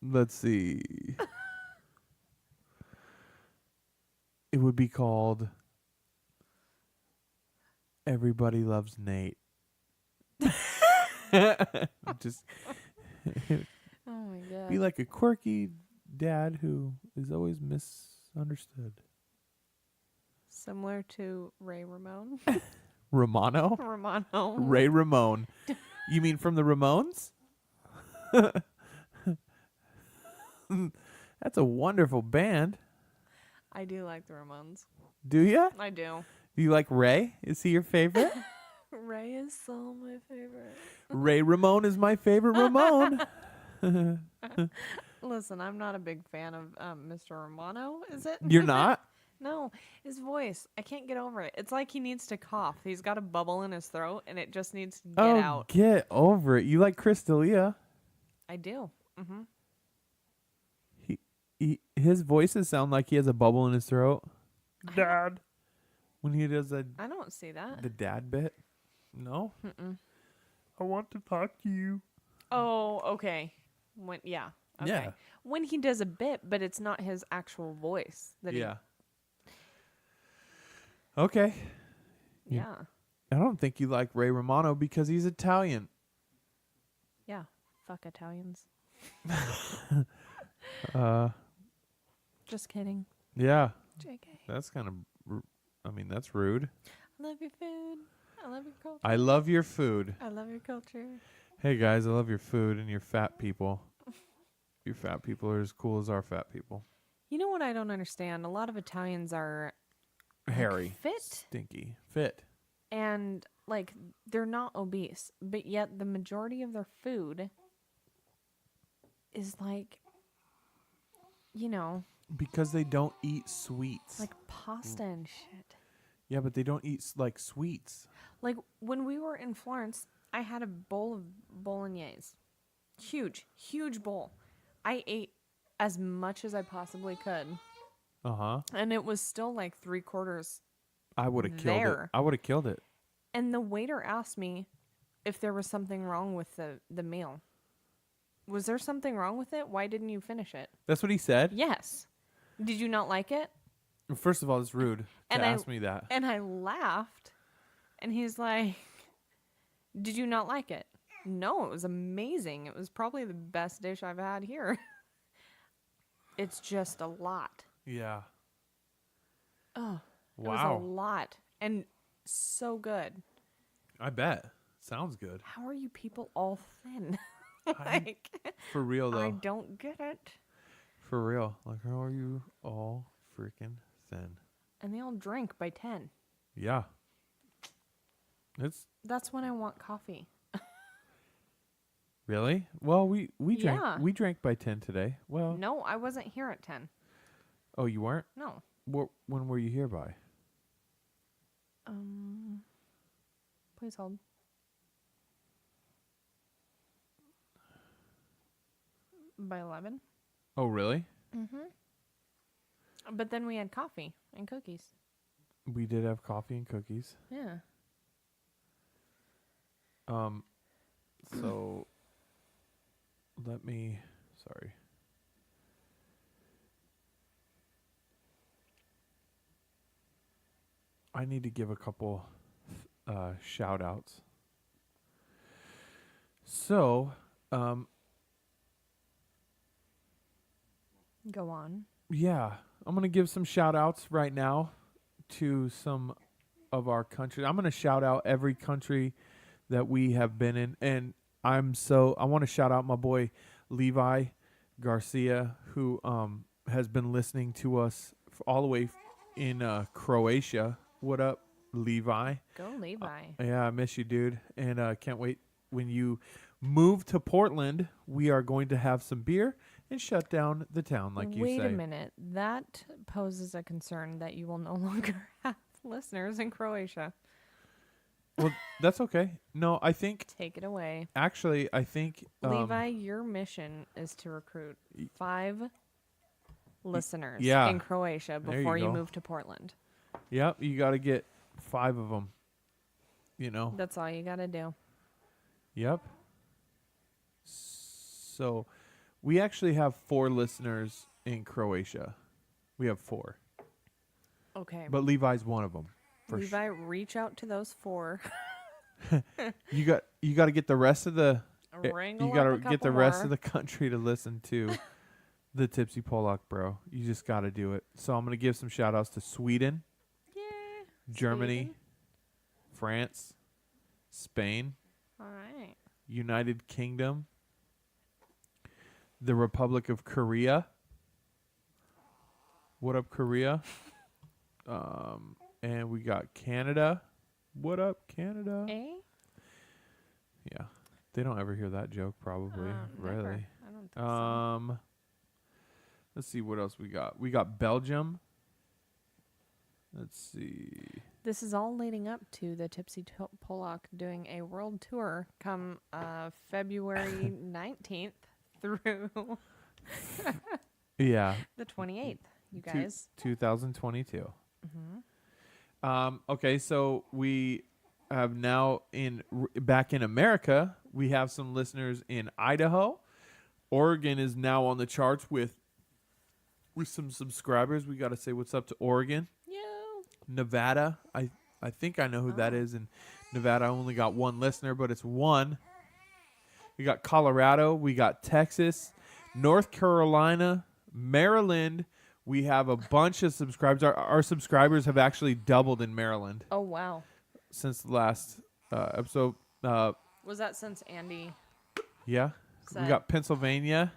let's see. It would be called Everybody Loves Nate. Just Oh my god. be like a quirky dad who is always misunderstood. Similar to Ray Ramone. Romano? Romano. Ray Ramone. You mean from the Ramones? That's a wonderful band. I do like the Ramones. Do you? I do. Do you like Ray? Is he your favorite? Ray is so my favorite. Ray Ramone is my favorite Ramone. Listen, I'm not a big fan of Mr. Romano, is it? You're not? No, his voice. I can't get over it. It's like he needs to cough. He's got a bubble in his throat, and it just needs to get out. Get over it. You like Chris D'Elia. I do. Mm-hmm. His voices sound like he has a bubble in his throat. Dad. When he does I don't see that. the dad bit. No? Mm-mm. I want to talk to you. Oh, okay. Okay. Yeah. When he does a bit, but it's not his actual voice. Yeah. Okay. Yeah. I don't think you like Ray Romano because he's Italian. Yeah. Fuck Italians. Just kidding. Yeah. JK. That's kind of, that's rude. I love your food. I love your culture. I love your food. I love your culture. Hey guys, I love your food and your fat people. Your fat people are as cool as our fat people. You know what I don't understand? A lot of Italians are Hairy. fit Stinky. Fit. and like they're not obese, but yet the majority of their food is like, Because they don't eat sweets. like pasta and shit. Yeah, but they don't eat like sweets. Like when we were in Florence, I had a bowl of bolognese. Huge bowl. I ate as much as I possibly could. Uh-huh. And it was still like 3/4 I would have killed it. there. I would have killed it. And the waiter asked me if there was something wrong with the meal. Was there something wrong with it? Why didn't you finish it? That's what he said? Yes. Did you not like it? First of all, it's rude And to ask me that. And I laughed. And he's like, "Did you not like it?" No, it was amazing. It was probably the best dish I've had here. It's just a lot. Yeah. Oh, Wow. It was a lot. And so good. I bet. Sounds good. How are you people all thin? Like, For real, though. I don't get it. For real. Like, how are you all freaking thin? And they all drink by 10. Yeah. That's when I want coffee. Really? Well, we drank Yeah. we drank by 10 today. Well, No, I wasn't here at 10. oh, you weren't? No. When were you here by? Please hold. By 11. Oh, really? But then we had coffee and cookies. We did have coffee and cookies. Yeah. So sorry. I need to give a couple shout outs. So, Go on. yeah, I'm going to give some shout outs right now to some of our countries. I'm going to shout out every country that we have been in. And I want to shout out my boy Levi Garcia, who has been listening to us all the way in Croatia. What up, Levi? Go, Levi. Yeah, I miss you, dude. And can't wait when you move to Portland. We are going to have some beer and shut down the town, like you say. Wait a minute. That poses a concern that you will no longer have listeners in Croatia. Well, that's okay. No, I think Take it away. actually, I think Levi, your mission is to recruit 5 listeners yeah. in Croatia There you before you go. move to Portland. Yep, you got to get 5 of them. You know. That's all you got to do. Yep. So, we actually have 4 listeners in Croatia. We have 4, Okay. but Levi's one of them. Levi, reach out to those 4. You got to get the rest of the Wrangle you got up to a get the couple rest more. of the country to listen to the Tipsy Polock, bro. You just got to do it. So I'm going to give some shout outs to Sweden, Yeah. Germany, Sweden. France, Spain, All right. United Kingdom, the Republic of Korea. What up, Korea? And we got Canada. What up, Canada? Eh? Yeah. They don't ever hear that joke, probably. Never. Really. I don't think so. Let's see what else we got. We got Belgium. Let's see. This is all leading up to the Tipsy Polock doing a world tour come February 19th through Yeah. the 28th, you Two- guys. 2022. Mm-hmm. Okay, so we have now back in America, we have some listeners in Idaho. Oregon is now on the charts with some subscribers. We got to say what's up to Oregon. Yeah. Nevada, I think I know who that is. In Nevada, I only got 1 listener, but it's 1. We got Colorado. We got Texas, North Carolina, Maryland. We have a bunch of subscribers. Our subscribers have actually doubled in Maryland Oh, wow. since the last episode. Was that since Andy? Yeah. We said? got Pennsylvania.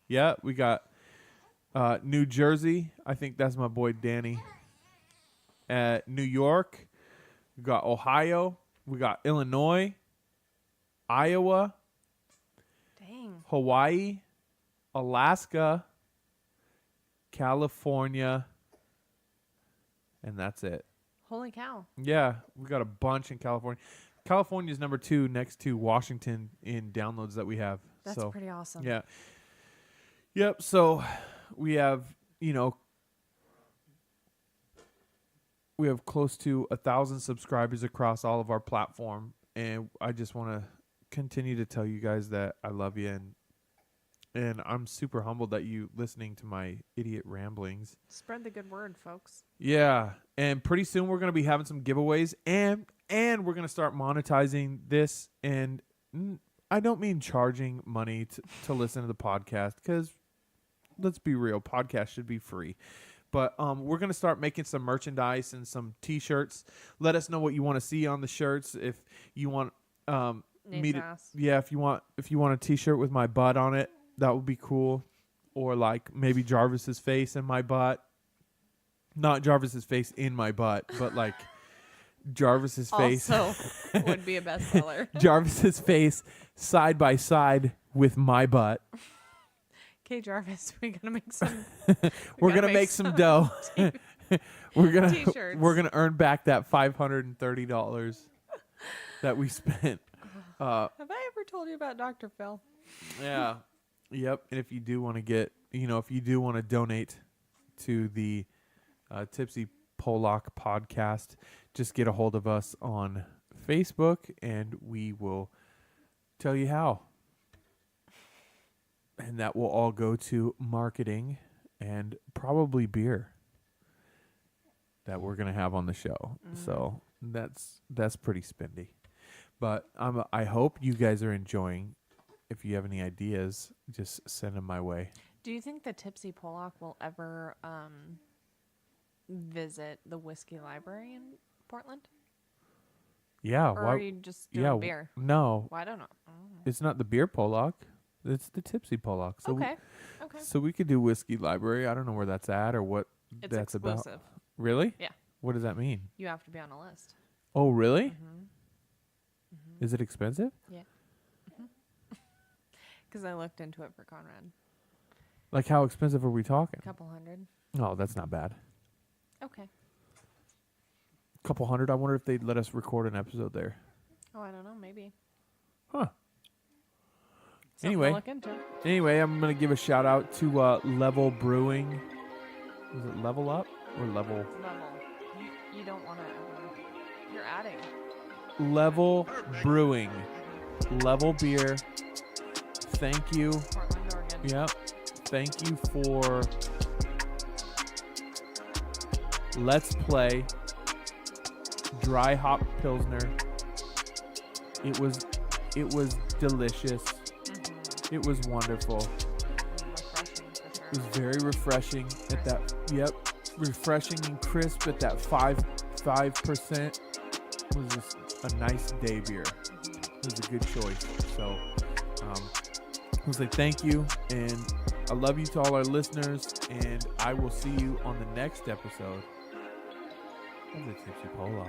Yeah. We got New Jersey. I think that's my boy Danny. New York. We got Ohio. We got Illinois, Iowa, Dang. Hawaii, Alaska, California, and that's it. Holy cow. Yeah, we got a bunch in California. California is number 2 next to Washington in downloads that we have. That's so, pretty awesome. yeah. Yep, so we have, we have close to 1,000 subscribers across all of our platform, and I just want to continue to tell you guys that I love you, and I'm super humbled that you listening to my idiot ramblings. Spread the good word, folks. Yeah, and pretty soon we're going to be having some giveaways, and we're going to start monetizing this, and I don't mean charging money to listen to the podcast, because let's be real, podcasts should be free. But we're going to start making some merchandise and some T-shirts. Let us know what you want to see on the shirts. If you want me to, yeah, if you want a T-shirt with my butt on it, that would be cool. Or like maybe Jarvis's face in my butt. Not Jarvis's face in my butt, but like Jarvis's face. Also would be a bestseller. Jarvis's face side by side with my butt. Okay, Jarvis, we're gonna make some. We're gonna make some dough. we're T-shirts. gonna earn back that $530 that we spent. Have I ever told you about Dr. Phil? Yeah. Yep. And if you do want to get, if you do want to donate to the Tipsy Polock podcast, just get a hold of us on Facebook, and we will tell you how. And that will all go to marketing and probably beer that we're going to have on the show. So that's pretty spendy. But I hope you guys are enjoying. If you have any ideas, just send them my way. Do you think the Tipsy Polock will ever visit the whiskey library in Portland? Yeah. Or are you just doing beer? No. Well, I don't know. It's not the beer Polock. It's the Tipsy Polock. So Okay. So we could do whiskey library. I don't know where that's at or what It's that's exclusive. about. Really? Yeah. What does that mean? You have to be on a list. Oh, really? Mm-hmm. Is it expensive? Yeah. Because I looked into it for Conrad. Like how expensive are we talking? Couple hundred. Oh, that's not bad. Okay. Couple hundred. I wonder if they'd let us record an episode there. Oh, I don't know. Maybe. Huh. Something Anyway. to look into. Anyway, I'm going to give a shout out to Level Brewing. Was it Level Up or Level? Level. You don't want to ever. You're adding. Level Brewing. Level Beer. Thank you. Portland, Oregon. Yep. Thank you for Let's Play Dry Hop Pilsner. It was delicious. Mm-hmm. It was wonderful. Refreshing for sure. It was very refreshing at that. Yep, refreshing and crisp at that 5%. It was just a nice day beer. It was a good choice. So, I was like, thank you, and I love you to all our listeners, and I will see you on the next episode of the Tipsy Polock.